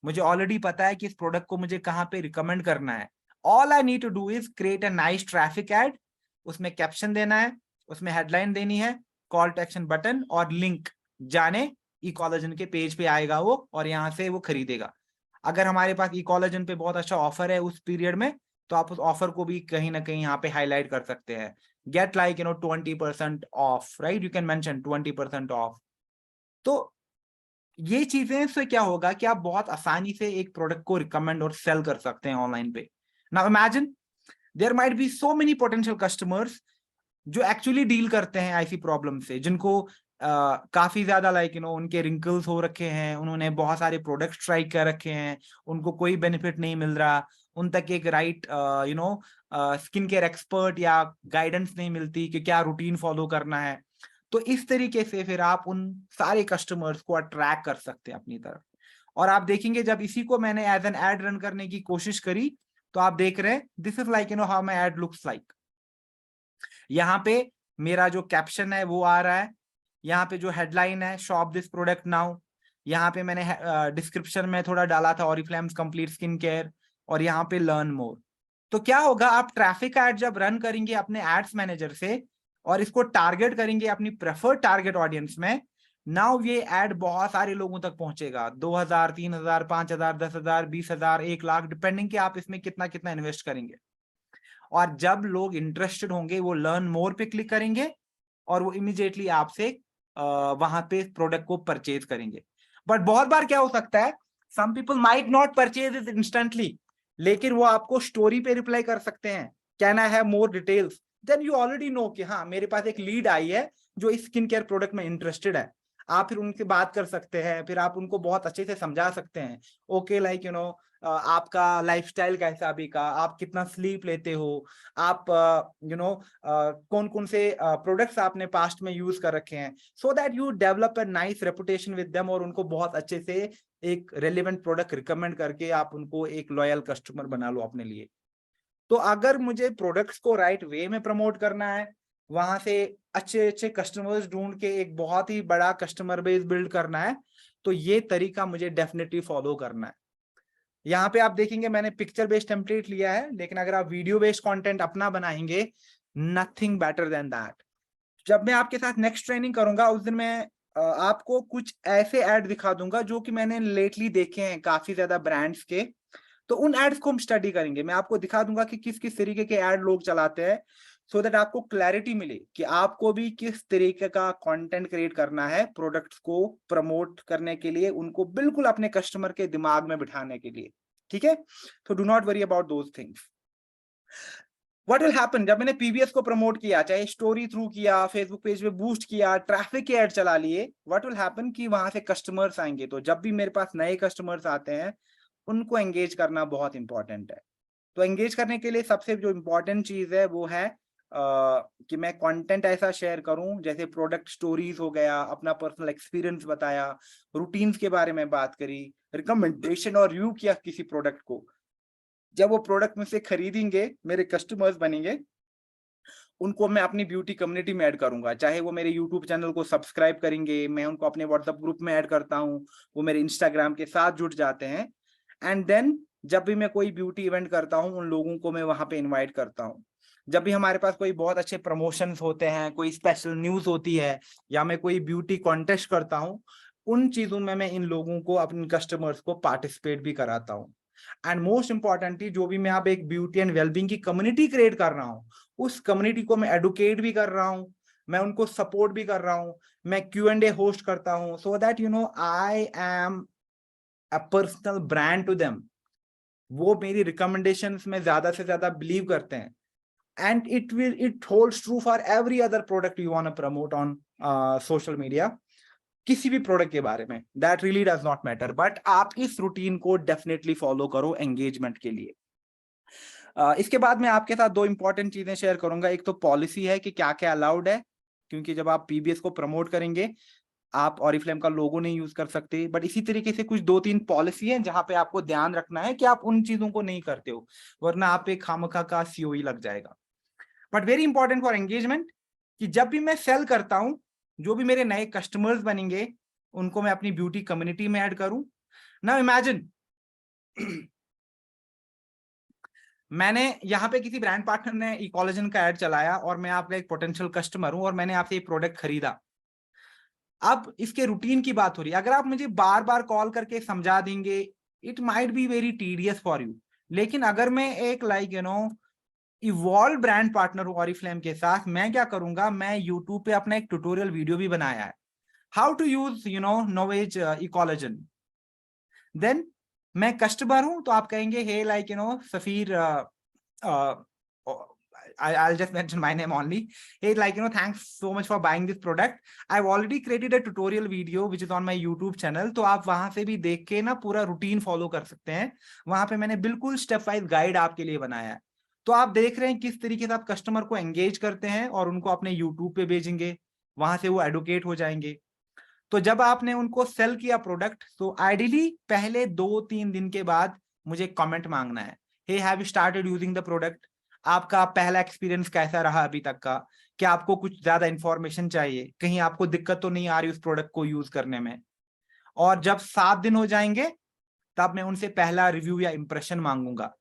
मुझे ऑलरेडी पता है कि इस प्रोडक्ट को मुझे कहां पे रिकमेंड करना है। All I need to do is create a nice traffic ad, उसमें कैप्शन देना है, उसमें हेडलाइन देनी है, कॉल टू एक्शन बटन और लिंक, जाने इकोलॉजन के पेज पे आएगा वो, और यहाँ से वो खरीदेगा। अगर हमारे पास इकोलॉजन पे बहुत अच्छा ऑफर है उस पीरियड में, तो आप उस ऑफर को भी कहीं ना कहीं यहाँ पे हाईलाइट कर सकते हैं। Get like 20% of, right? You can mention 20% of. तो ये चीजें से क्या होगा कि आप बहुत आसानी से एक प्रोडक्ट को रिकमेंड और सेल कर सकते हैं ऑनलाइन पे। Now imagine there might be so many potential customers जो एक्चुअली डील करते हैं ऐसी प्रॉब्लम से, जिनको काफी ज्यादा लाइक उनके रिंकल्स हो रखे हैं, उन्होंने बहुत सारे प्रोडक्ट्स ट्राई कर रखे हैं, उनको कोई बेनिफिट नहीं मिल रहा, उन तक एक राइट स्किन केयर एक्सपर्ट या गाइडेंस नहीं मिलती कि क्या रूटीन फॉलो करना है। तो इस तरीके से फिर आप उन सारे कस्टमर्स को अट्रैक्ट कर सकते हैं अपनी तरफ। और आप देखेंगे जब इसी को मैंने एज एन एड रन करने की कोशिश करी, तो आप देख रहे हैं this is like how my add looks like. यहाँ पे मेरा जो कैप्शन है वो आ रहा है, यहाँ पे जो हेडलाइन है शॉप दिस प्रोडक्ट नाउ, यहाँ पे मैंने डिस्क्रिप्शन में थोड़ा डाला था ऑरिफ्लेम्स कंप्लीट स्किन केयर, और यहाँ पे लर्न मोर। तो क्या होगा, आप ट्रैफिक एड जब रन करेंगे अपने एड्स मैनेजर से और इसको टारगेट करेंगे अपनी प्रेफर्ड टारगेट ऑडियंस में, नाउ ये एड बहुत सारे लोगों तक पहुंचेगा, 2000, 3000, 5000, 10,000, 20,000, 1 लाख, डिपेंडिंग कि आप इसमें कितना कितना इन्वेस्ट करेंगे। और जब लोग इंटरेस्टेड होंगे वो लर्न मोर पे क्लिक करेंगे और वो इमीडिएटली आपसे वहां पे प्रोडक्ट को परचेज करेंगे। बट बहुत बार क्या हो सकता है, some people might not purchase it instantly, लेकिन वो आपको स्टोरी पे रिप्लाई कर सकते हैं, can I have more details, then you already know कि हाँ मेरे पास एक लीड आई है जो इस स्किन केयर प्रोडक्ट में इंटरेस्टेड है। आप फिर उनसे बात कर सकते हैं, फिर आप उनको बहुत अच्छे से समझा सकते हैं, ओके लाइक आपका लाइफस्टाइल कैसा अभी का, आप कितना स्लीप लेते हो, आप कौन कौन से प्रोडक्ट्स आपने पास्ट में यूज कर रखे हैं, सो that you develop a nice reputation with them, और उनको बहुत अच्छे से एक रेलिवेंट प्रोडक्ट रिकमेंड करके आप उनको एक लॉयल कस्टमर बना लो अपने लिए। तो अगर मुझे प्रोडक्ट्स को राइट वे में प्रमोट करना है, वहां से अच्छे अच्छे कस्टमर्स ढूंढ के एक बहुत ही बड़ा कस्टमर बेस बिल्ड करना है, तो ये तरीका मुझे डेफिनेटली फॉलो करना है। यहाँ पे आप देखेंगे मैंने पिक्चर बेस्ड टेम्पलेट लिया है, लेकिन अगर आप वीडियो बेस्ड कंटेंट अपना बनाएंगे, नथिंग बेटर देन दैट। जब मैं आपके साथ नेक्स्ट ट्रेनिंग करूंगा उस दिन मैं आपको कुछ ऐसे ऐड दिखा दूंगा जो कि मैंने लेटली देखे हैं काफी ज्यादा ब्रांड्स के, तो उन एड्स को हम स्टडी करेंगे। मैं आपको दिखा दूंगा कि किस किस तरीके के ऐड लोग चलाते हैं, सो दैट आपको क्लैरिटी मिले कि आपको भी किस तरीके का कंटेंट क्रिएट करना है प्रोडक्ट्स को प्रमोट करने के लिए, उनको बिल्कुल अपने कस्टमर के दिमाग में बिठाने के लिए। ठीक है, तो do not worry about those things. What will happen, जब मैंने पीबीएस को प्रमोट किया, चाहे स्टोरी थ्रू किया, फेसबुक पेज पे बूस्ट किया, ट्रैफिक के ऐड चला लिए, व्हाट विल हैपन कि वहां से कस्टमर्स आएंगे। तो जब भी मेरे पास नए कस्टमर्स आते हैं उनको एंगेज करना बहुत इंपॉर्टेंट है। तो एंगेज करने के लिए सबसे जो इंपॉर्टेंट चीज है वो है कि मैं कंटेंट ऐसा शेयर करूं, जैसे प्रोडक्ट स्टोरीज हो गया, अपना पर्सनल एक्सपीरियंस बताया, रूटीन्स के बारे में बात करी, रिकमेंडेशन और रिव्यू किया किसी प्रोडक्ट को। जब वो प्रोडक्ट में से खरीदेंगे, मेरे कस्टमर्स बनेंगे, उनको मैं अपनी ब्यूटी कम्युनिटी में ऐड करूंगा, चाहे वो मेरे यूट्यूब चैनल को सब्सक्राइब करेंगे, मैं उनको अपने व्हाट्सएप ग्रुप में ऐड करता हूँ, वो मेरे इंस्टाग्राम के साथ जुड़ जाते हैं, एंड देन जब भी मैं कोई ब्यूटी इवेंट करता हूँ उन लोगों को मैं वहां पे इनवाइट करता हूँ। जब भी हमारे पास कोई बहुत अच्छे प्रमोशंस होते हैं, कोई स्पेशल न्यूज होती है, या मैं कोई ब्यूटी कॉन्टेस्ट करता हूँ, उन चीजों में मैं इन लोगों को, अपने कस्टमर्स को पार्टिसिपेट भी कराता हूँ। एंड मोस्ट इंपॉर्टेंटली, जो भी मैं आप एक ब्यूटी एंड वेलबींग की कम्युनिटी क्रिएट कर रहा हूँ, उस कम्युनिटी को मैं एडुकेट भी कर रहा हूँ, मैं उनको सपोर्ट भी कर रहा हूँ, मैं Q&A होस्ट करता हूँ, so that I am a personal brand to them. वो मेरी रिकमेंडेशंस में ज्यादा से ज्यादा बिलीव करते हैं, and it holds true for every other product you want to promote on social media, किसी भी प्रोडक्ट के बारे में, that really does not matter. But आप इस रूटीन को डेफिनेटली फॉलो करो एंगेजमेंट के लिए। इसके बाद मैं आपके साथ दो इंपॉर्टेंट चीजें शेयर करूंगा। एक तो पॉलिसी है कि क्या क्या अलाउड है, क्योंकि जब आप पीबीएस को प्रमोट करेंगे आप ऑरिफ्लेम का लोगो नहीं यूज कर सकते, बट इसी तरीके से कुछ 2-3 पॉलिसी है जहां पे आपको ध्यान रखना है कि आप उन चीजों को नहीं करते हो, वरना आप एक खामखा का सीओई लग जाएगा। But very important for engagement कि जब भी मैं सेल करता हूं, जो भी मेरे नए कस्टमर्स बनेंगे उनको मैं अपनी ब्यूटी कम्युनिटी में ऐड करूं। नाउ इमेजिन मैंने यहाँ पे किसी ब्रांड पार्टनर ने इकोलॉजन का ऐड चलाया और मैं आपका एक पोटेंशियल कस्टमर हूं और मैंने आपसे ये प्रोडक्ट खरीदा। अब इसके रूटीन की बात हो रही है, अगर आप मुझे बार बार कॉल करके समझा देंगे, it might be very tedious for you. लेकिन अगर मैं एक इवॉल्व ब्रांड पार्टनर हूं ऑरिफ्लेम के साथ, मैं क्या करूंगा, मैं यूट्यूब पे अपना एक ट्यूटोरियल वीडियो भी बनाया है, how to use Novage Ecollagen. Then मैं कस्टमर हूं तो आप कहेंगे हे सफीर I'll just mention my name only. Hey, like, thanks so much for buying this product. I've already created a tutorial video which is on my YouTube channel. तो आप वहां से भी देख के ना पूरा रूटीन फॉलो कर सकते हैं. वहां पे मैंने बिल्कुल स्टेप वाइज गाइड आपके लिए बनाया है. तो आप देख रहे हैं किस तरीके से आप कस्टमर को एंगेज करते हैं और उनको अपने YouTube पे भेजेंगे. वहां से वो एडुकेट हो जाएंगे. तो जब आपने उनको सेल किया प्रोडक्ट, तो आइडियली पहले 2-3 दिन के बाद मुझे कमेंट मांगना है. Hey, have you started using the product? आपका पहला एक्सपीरियंस कैसा रहा अभी तक का? क्या आपको कुछ ज्यादा इंफॉर्मेशन चाहिए? कहीं आपको दिक्कत तो नहीं आ रही उस प्रोडक्ट को यूज करने में? और जब 7 दिन हो जाएंगे तब मैं उनसे पहला रिव्यू या इंप्रेशन मांगूंगा.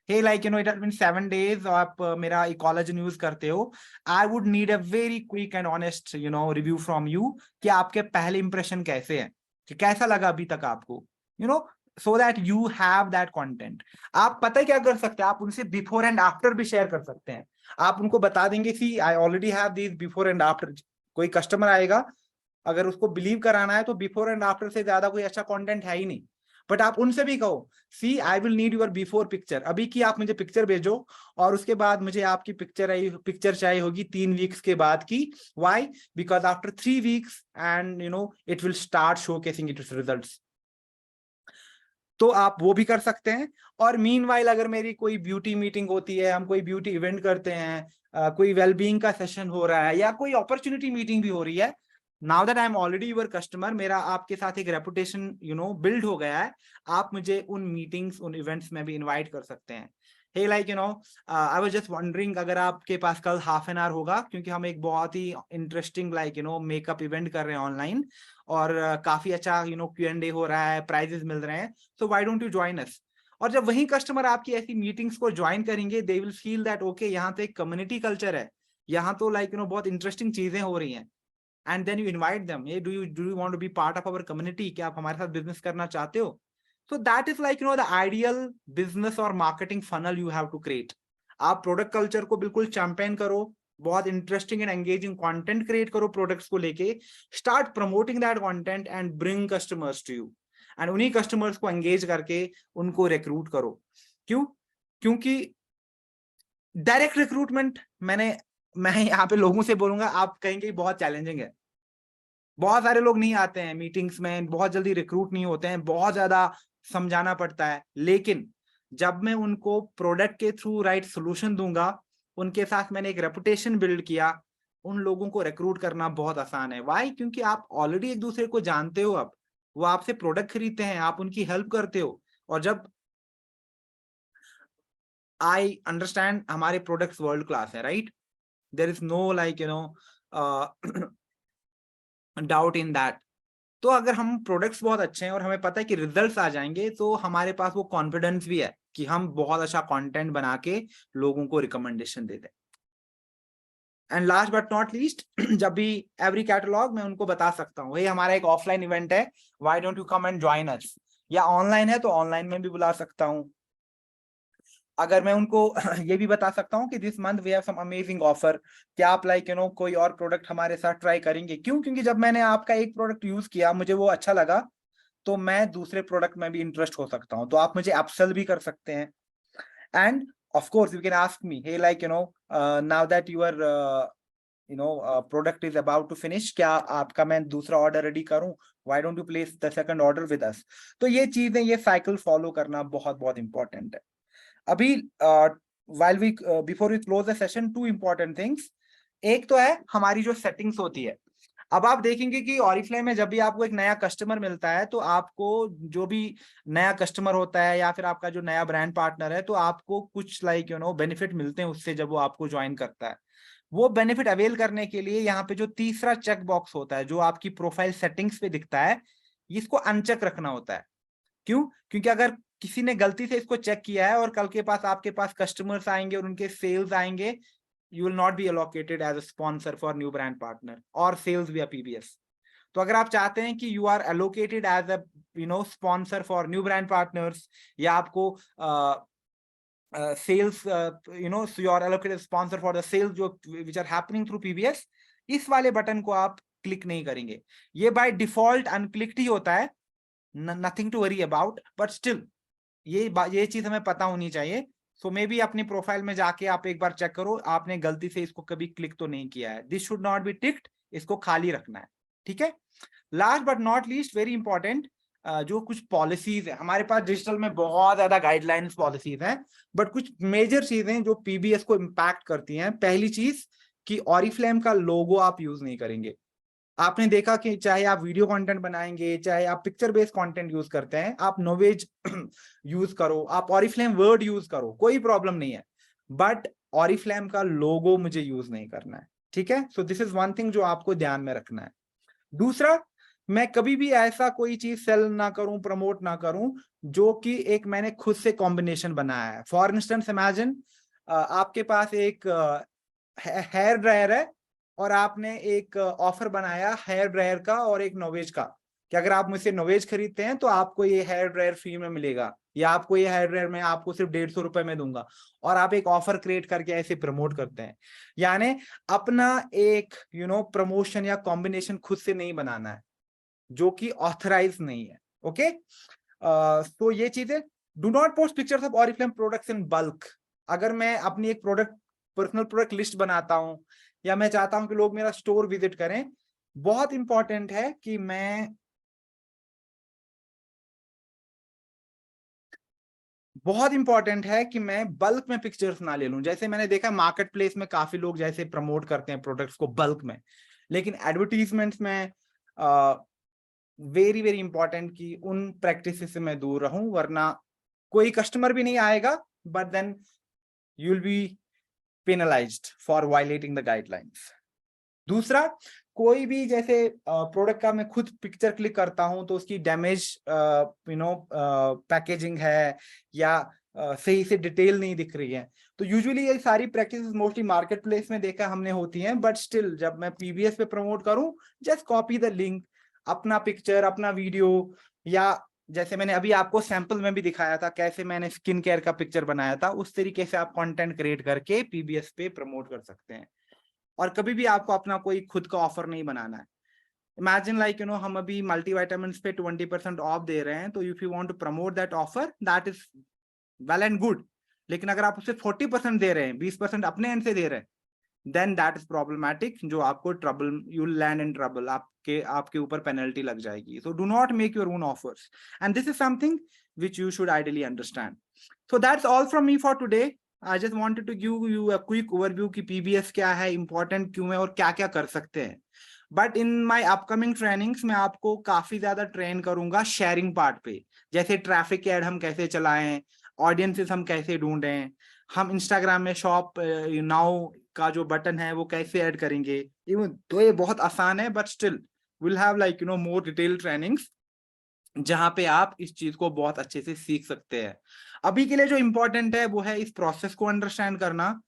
Hey, like it has been 7 days, आप मेरा इकोलॉजन यूज करते हो. I would need a very quick and honest review from you कि आपके पहले इंप्रेशन कैसे हैं, कि कैसा लगा अभी तक आपको, so that you have that content. आप पता है क्या कर सकते हैं? आप उनसे बिफोर एंड आफ्टर भी शेयर कर सकते हैं. आप उनको बता देंगे, see I already have this before and after. कोई कस्टमर आएगा, अगर उसको बिलीव कराना है तो बिफोर एंड आफ्टर से ज्यादा कोई अच्छा कंटेंट है ही नहीं. बट आप उनसे भी कहो, see I will need your before picture. अभी की आप मुझे पिक्चर भेजो और उसके बाद मुझे आपकी पिक्चर चाहिए होगी 3 वीक्स के बाद की. Why? Because after 3 weeks and it will start showcasing it's results. तो आप वो भी कर सकते हैं. और मीनवाइल अगर मेरी कोई ब्यूटी मीटिंग होती है, हम कोई ब्यूटी इवेंट करते हैं, कोई वेलबींग का सेशन हो रहा है या कोई अपॉर्चुनिटी मीटिंग भी हो रही है, now that I am already your customer, मेरा आपके साथ एक रेपुटेशन बिल्ड हो गया है, आप मुझे उन मीटिंग्स, उन इवेंट्स में भी इनवाइट कर सकते हैं. Hey, like I was just wondering अगर आपके पास कल हाफ एन आवर होगा, क्योंकि हम एक बहुत ही इंटरेस्टिंग मेकअप इवेंट कर रहे हैं ऑनलाइन, और काफी अच्छा Q&A हो रहा है, प्राइजेस मिल रहे हैं. So why don't you join us? और जब वही कस्टमर आपकी ऐसी मीटिंग्स को ज्वाइन करेंगे, they will feel that okay, यहाँ तो एक कम्युनिटी कल्चर है, यहाँ तो बहुत इंटरेस्टिंग चीजें हो रही हैं. And then you invite them, hey, do you want to be part of our community? क्या आप हमारे साथ बिजनेस करना चाहते हो? So that is the ideal business और marketing funnel you have to create. आप प्रोडक्ट कल्चर को बिल्कुल चैंपियन करो, बहुत interesting and engaging content create करो प्रोडक्ट्स को लेके, start promoting that content and bring customers to you. And उन्हीं कस्टमर्स को एंगेज करके उनको रिक्रूट करो. क्यों? क्योंकि डायरेक्ट रिक्रूटमेंट, मैं यहाँ पे लोगों से बोलूंगा, आप कहेंगे बहुत चैलेंजिंग है, बहुत सारे लोग नहीं आते हैं मीटिंग्स में, बहुत जल्दी रिक्रूट नहीं होते हैं, बहुत ज्यादा समझाना पड़ता है. लेकिन जब मैं उनको प्रोडक्ट के थ्रू राइट सोल्यूशन दूंगा, उनके साथ मैंने एक रेपुटेशन बिल्ड किया, उन लोगों को रिक्रूट करना बहुत आसान है. व्हाई? क्योंकि आप ऑलरेडी एक दूसरे को जानते हो. अब वो आपसे प्रोडक्ट खरीदते हैं, आप उनकी हेल्प करते हो. और जब आई अंडरस्टैंड हमारे प्रोडक्ट्स वर्ल्ड क्लास है, right, there is no doubt in that. तो अगर हम प्रोडक्ट्स बहुत अच्छे हैं और हमें पता है कि रिजल्ट्स आ जाएंगे, तो हमारे पास वो कॉन्फिडेंस भी है कि हम बहुत अच्छा कंटेंट बना के लोगों को रिकमेंडेशन दे दें. And last but not least, जब भी एवरी कैटलॉग मैं उनको बता सकता हूँ, ये हमारा एक ऑफलाइन इवेंट है, why don't you come and join us? या ऑनलाइन है तो ऑनलाइन में भी बुला सकता हूँ. अगर मैं उनको ये भी बता सकता हूँ कि this month we have some amazing offer, क्या आप कोई और प्रोडक्ट हमारे साथ ट्राई करेंगे? क्यों? क्योंकि जब मैंने आपका एक प्रोडक्ट यूज किया, मुझे वो अच्छा लगा, तो मैं दूसरे प्रोडक्ट में भी इंटरेस्ट हो सकता हूँ. तो आप मुझे अपसेल भी कर सकते हैं. And of course you can ask me, hey, now that your product is about to finish, क्या आपका मैं दूसरा ऑर्डर रेडी करूं? Why don't you place the second order with us? तो ये चीजें, ये साइकिल फॉलो करना बहुत बहुत इंपॉर्टेंट है. अभी before we close the session, 2 important things. एक तो है हमारी जो सेटिंग्स होती है. अब आप देखेंगे कि ऑरिफ्लेम में जब भी आपको एक नया कस्टमर मिलता है, तो आपको जो भी नया कस्टमर होता है या फिर आपका जो नया ब्रांड पार्टनर है, तो आपको कुछ बेनिफिट मिलते हैं उससे जब वो आपको ज्वाइन करता है. वो बेनिफिट अवेल करने के लिए यहाँ पे जो तीसरा चेक बॉक्स होता है, जो आपकी प्रोफाइल सेटिंग्स पे दिखता है, इसको अनचेक रखना होता है. क्यों? क्योंकि अगर किसी ने गलती से इसको चेक किया है और कल के पास आपके पास कस्टमर्स आएंगे और उनके सेल्स आएंगे, you will not be allocated as a sponsor for new brand partner or sales via PBS. तो अगर आप चाहते हैं कि you are allocated as a sponsor for new brand partners, या आपको sales so you are allocated sponsor for the sales जो which are happening through PBS, इस वाले बटन को आप क्लिक नहीं करेंगे. ये बाय डिफॉल्ट अनक्लिक्ड ही होता है, nothing to worry about, but still ये चीज हमें पता होनी चाहिए. सो मे बी अपनी प्रोफाइल में जाके आप एक बार चेक करो, आपने गलती से इसको कभी क्लिक तो नहीं किया है। This should not be ticked, इसको खाली रखना है, ठीक है। Last but not least, very important, जो कुछ पॉलिसीज है हमारे पास, डिजिटल में बहुत ज्यादा गाइडलाइंस पॉलिसीज हैं, बट कुछ मेजर चीजें जो पीबीएस को इम्पैक्ट करती हैं। पहली चीज कि ऑरिफ्लेम का लोगो आप यूज नहीं करेंगे। आपने देखा कि चाहे आप वीडियो कंटेंट बनाएंगे, चाहे आप पिक्चर बेस्ड कंटेंट यूज करते हैं, आप नोवेज यूज करो, आप ऑरिफ्लेम वर्ड यूज करो, कोई प्रॉब्लम नहीं है, बट ऑरिफ्लेम का लोगो मुझे यूज नहीं करना है, ठीक है। So this is one thing जो आपको ध्यान में रखना है। दूसरा, मैं कभी भी ऐसा कोई चीज सेल ना करूं, प्रमोट ना करूं जो कि एक मैंने खुद से कॉम्बिनेशन बनाया है। फॉर इंस्टेंस इमेजिन आपके पास एक हेयर ड्रायर है और आपने एक ऑफर बनाया हेयर ड्रायर का और एक नोवेज का, कि अगर आप मुझसे नोवेज खरीदते हैं तो आपको ये हेयर ड्रायर फ्री में मिलेगा, या आपको ये हेयर ड्रायर मैं आपको सिर्फ 150 रुपए में दूंगा, और आप एक ऑफर क्रिएट करके ऐसे प्रमोट करते हैं। यानी अपना एक प्रमोशन या कॉम्बिनेशन खुद से नहीं बनाना है जो कि ऑथराइज नहीं है, ओके। तो ये चीजें, do not post pictures of Oriflame products in bulk. अगर मैं अपनी एक प्रोडक्ट पर्सनल प्रोडक्ट लिस्ट बनाता हूं, या मैं चाहता हूं कि लोग मेरा स्टोर विजिट करें, बहुत इंपॉर्टेंट है कि मैं बल्क में पिक्चर्स ना ले लूं। जैसे मैंने देखा मार्केट प्लेस में काफी लोग जैसे प्रमोट करते हैं प्रोडक्ट्स को बल्क में, लेकिन एडवर्टीजमेंट्स में वेरी वेरी इंपॉर्टेंट कि उन प्रैक्टिस से मैं दूर रहूं, वरना कोई कस्टमर भी नहीं आएगा, but then you will be penalised for violating the guidelines. दूसरा, कोई भी जैसे प्रोडक्ट का मैं खुद पिक्चर क्लिक करता हूं तो उसकी डैमेज पैकेजिंग है, या सही से डिटेल नहीं दिख रही है, तो यूजुअली ये सारी प्रैक्टिस मोस्टली मार्केट प्लेस में देखा हमने होती हैं। बट स्टिल जब मैं पीबीएस पे प्रमोट करूं, जस्ट कॉपी द लिंक, अपना पिक्चर, अपना वीडियो, या जैसे मैंने अभी आपको सैंपल में भी दिखाया था कैसे मैंने स्किन केयर का पिक्चर बनाया था, उस तरीके से आप कंटेंट क्रिएट करके पीबीएस पे प्रमोट कर सकते हैं। और कभी भी आपको अपना कोई खुद का ऑफर नहीं बनाना है। इमेजिन लाइक हम अभी मल्टीविटामिन पे 20% ऑफ दे रहे हैं, तो if you want to promote that offer, that is well and good. लेकिन अगर आप उसे 40% दे रहे हैं, 20% अपने एंड से दे रहे हैं, देन दैट इज प्रॉब्लमैटिक, जो आपको trouble, you land in trouble, आपके ऊपर पेनल्टी लग जाएगी। So do not make your own offers, and this is something which you should ideally understand. So that's all from me for today. I just wanted to give you a quick overview कि PBS क्या है, important क्यों है, और क्या क्या कर सकते हैं। But in my upcoming trainings मैं आपको काफी ज्यादा ट्रेन करूंगा शेयरिंग पार्ट पे, जैसे ट्रैफिक एड हम कैसे चलाएं, ऑडियंसेस हम कैसे ढूंढें, हम इंस्टाग्राम में शॉप नाउ का जो बटन है वो कैसे ऐड करेंगे। इवन तो ये बहुत आसान है, but still will have like more detail trainings जहां पे आप इस चीज को बहुत अच्छे से सीख सकते हैं। अभी के लिए जो इंपॉर्टेंट है वो है इस प्रोसेस को अंडरस्टैंड करना,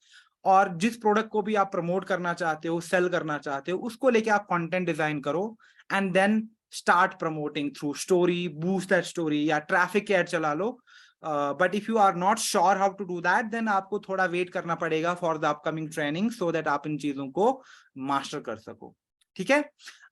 और जिस प्रोडक्ट को भी आप प्रमोट करना चाहते हो, सेल करना चाहते हो, उसको लेके आप कंटेंट डिजाइन करो, and then start promoting through story, boost that story, या ट्रैफिक एड चला लो। But if you are not sure how to do that, then आपको थोड़ा वेट करना पड़ेगा for the upcoming training, so that आप इन चीजों को मास्टर कर सको, ठीक है।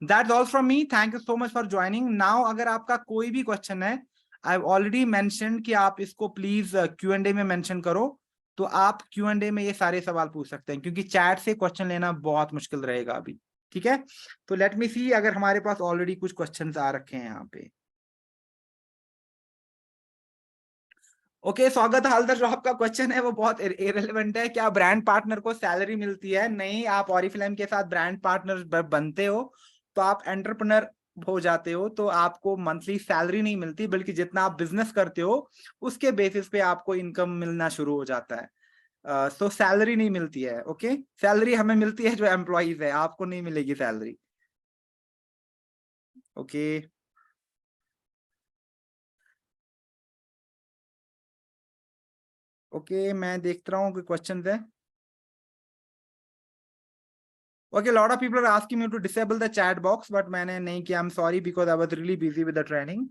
That's all from me, thank you so much for joining. Now अगर आपका कोई भी क्वेश्चन है, आई हैव ऑलरेडी मेंशन्ड कि आप इसको प्लीज Q&A में मेंशन करो, तो आप Q&A में ये सारे सवाल पूछ सकते हैं, क्योंकि चैट से क्वेश्चन लेना बहुत मुश्किल रहेगा अभी, ठीक है। तो लेट मी सी अगर हमारे पास ऑलरेडी कुछ क्वेश्चंस आ रखे हैं यहाँ पे। ओके, स्वागत हालदार जॉब का क्वेश्चन है वो बहुत इरेलेवेंट है। क्या ब्रांड पार्टनर को सैलरी मिलती है? नहीं, आप ऑरिफ्लेम के साथ ब्रांड पार्टनर बनते हो तो आप एंटरप्रेन्योर हो जाते हो, तो आपको मंथली सैलरी नहीं मिलती, बल्कि जितना आप बिजनेस करते हो उसके बेसिस पे आपको इनकम मिलना शुरू हो जाता है। सो सैलरी नहीं मिलती है, ओके। सैलरी हमें मिलती है जो एम्प्लॉइज है, आपको नहीं मिलेगी सैलरी, ओके। ओके, मैं देख रहा हूँ कि क्वेश्चन है। Okay, a lot of people are asking me to disable the chat box, but मैंने नहीं किया. I'm sorry because I was really busy with the training.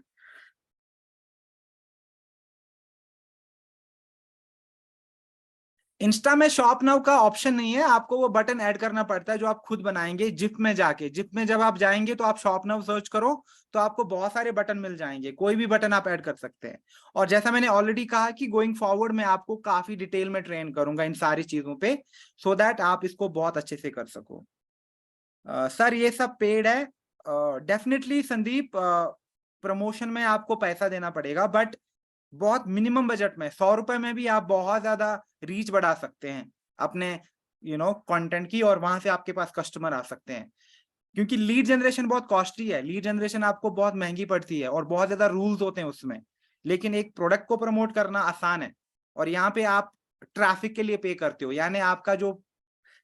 Insta में शॉप नाउ का ऑप्शन नहीं है, आपको वो बटन ऐड करना पड़ता है जो आप खुद बनाएंगे जिप में जाके। जिप में जब आप जाएंगे तो आप शॉप नाउ सर्च करो तो आपको बहुत सारे बटन मिल जाएंगे, कोई भी बटन आप ऐड कर सकते हैं। और जैसा मैंने ऑलरेडी कहा कि गोइंग फॉरवर्ड मैं आपको काफी डिटेल में ट्रेन करूंगा इन सारी चीजों पे, सो दैट आप इसको बहुत अच्छे से कर सको। सर ये सब पेड है, डेफिनेटली संदीप, प्रमोशन में आपको पैसा देना पड़ेगा, बट बहुत मिनिमम बजट में 100 रुपए में भी आप बहुत ज्यादा रीच बढ़ा सकते हैं अपने कंटेंट की, और वहां से आपके पास कस्टमर आ सकते हैं। क्योंकि लीड जनरेशन बहुत कॉस्टली है, लीड जनरेशन आपको बहुत महंगी पड़ती है और बहुत ज्यादा रूल्स होते हैं उसमें। लेकिन एक प्रोडक्ट को प्रमोट करना आसान है, और यहाँ पे आप ट्रैफिक के लिए पे करते हो, यानी आपका जो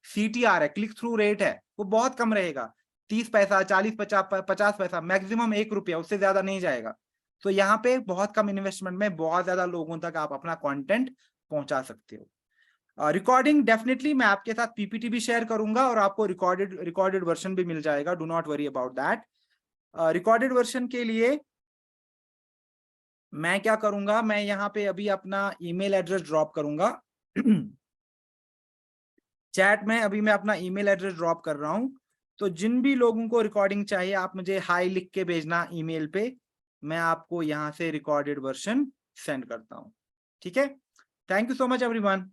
CTR है, क्लिक थ्रू रेट है, वो बहुत कम रहेगा। 30 पैसा, 40, 50 पैसा, मैक्सिमम 1 रुपया, उससे ज्यादा नहीं जाएगा। तो यहाँ पे बहुत कम इन्वेस्टमेंट में बहुत ज्यादा लोगों तक आप अपना कंटेंट पहुंचा सकते हो। रिकॉर्डिंग डेफिनेटली मैं आपके साथ पीपीटी भी शेयर करूंगा, और आपको रिकॉर्डेड वर्जन भी मिल जाएगा, do not worry about that. Recorded version के लिए मैं क्या करूंगा, मैं यहाँ पे अभी अपना ईमेल एड्रेस ड्रॉप करूंगा चैट में। अभी मैं अपना ईमेल एड्रेस ड्रॉप कर रहा हूं, तो जिन भी लोगों को रिकॉर्डिंग चाहिए आप मुझे हाई लिख के भेजना ईमेल पे, मैं आपको यहाँ से रिकॉर्डेड वर्जन सेंड करता हूँ। ठीक है, thank you so much everyone.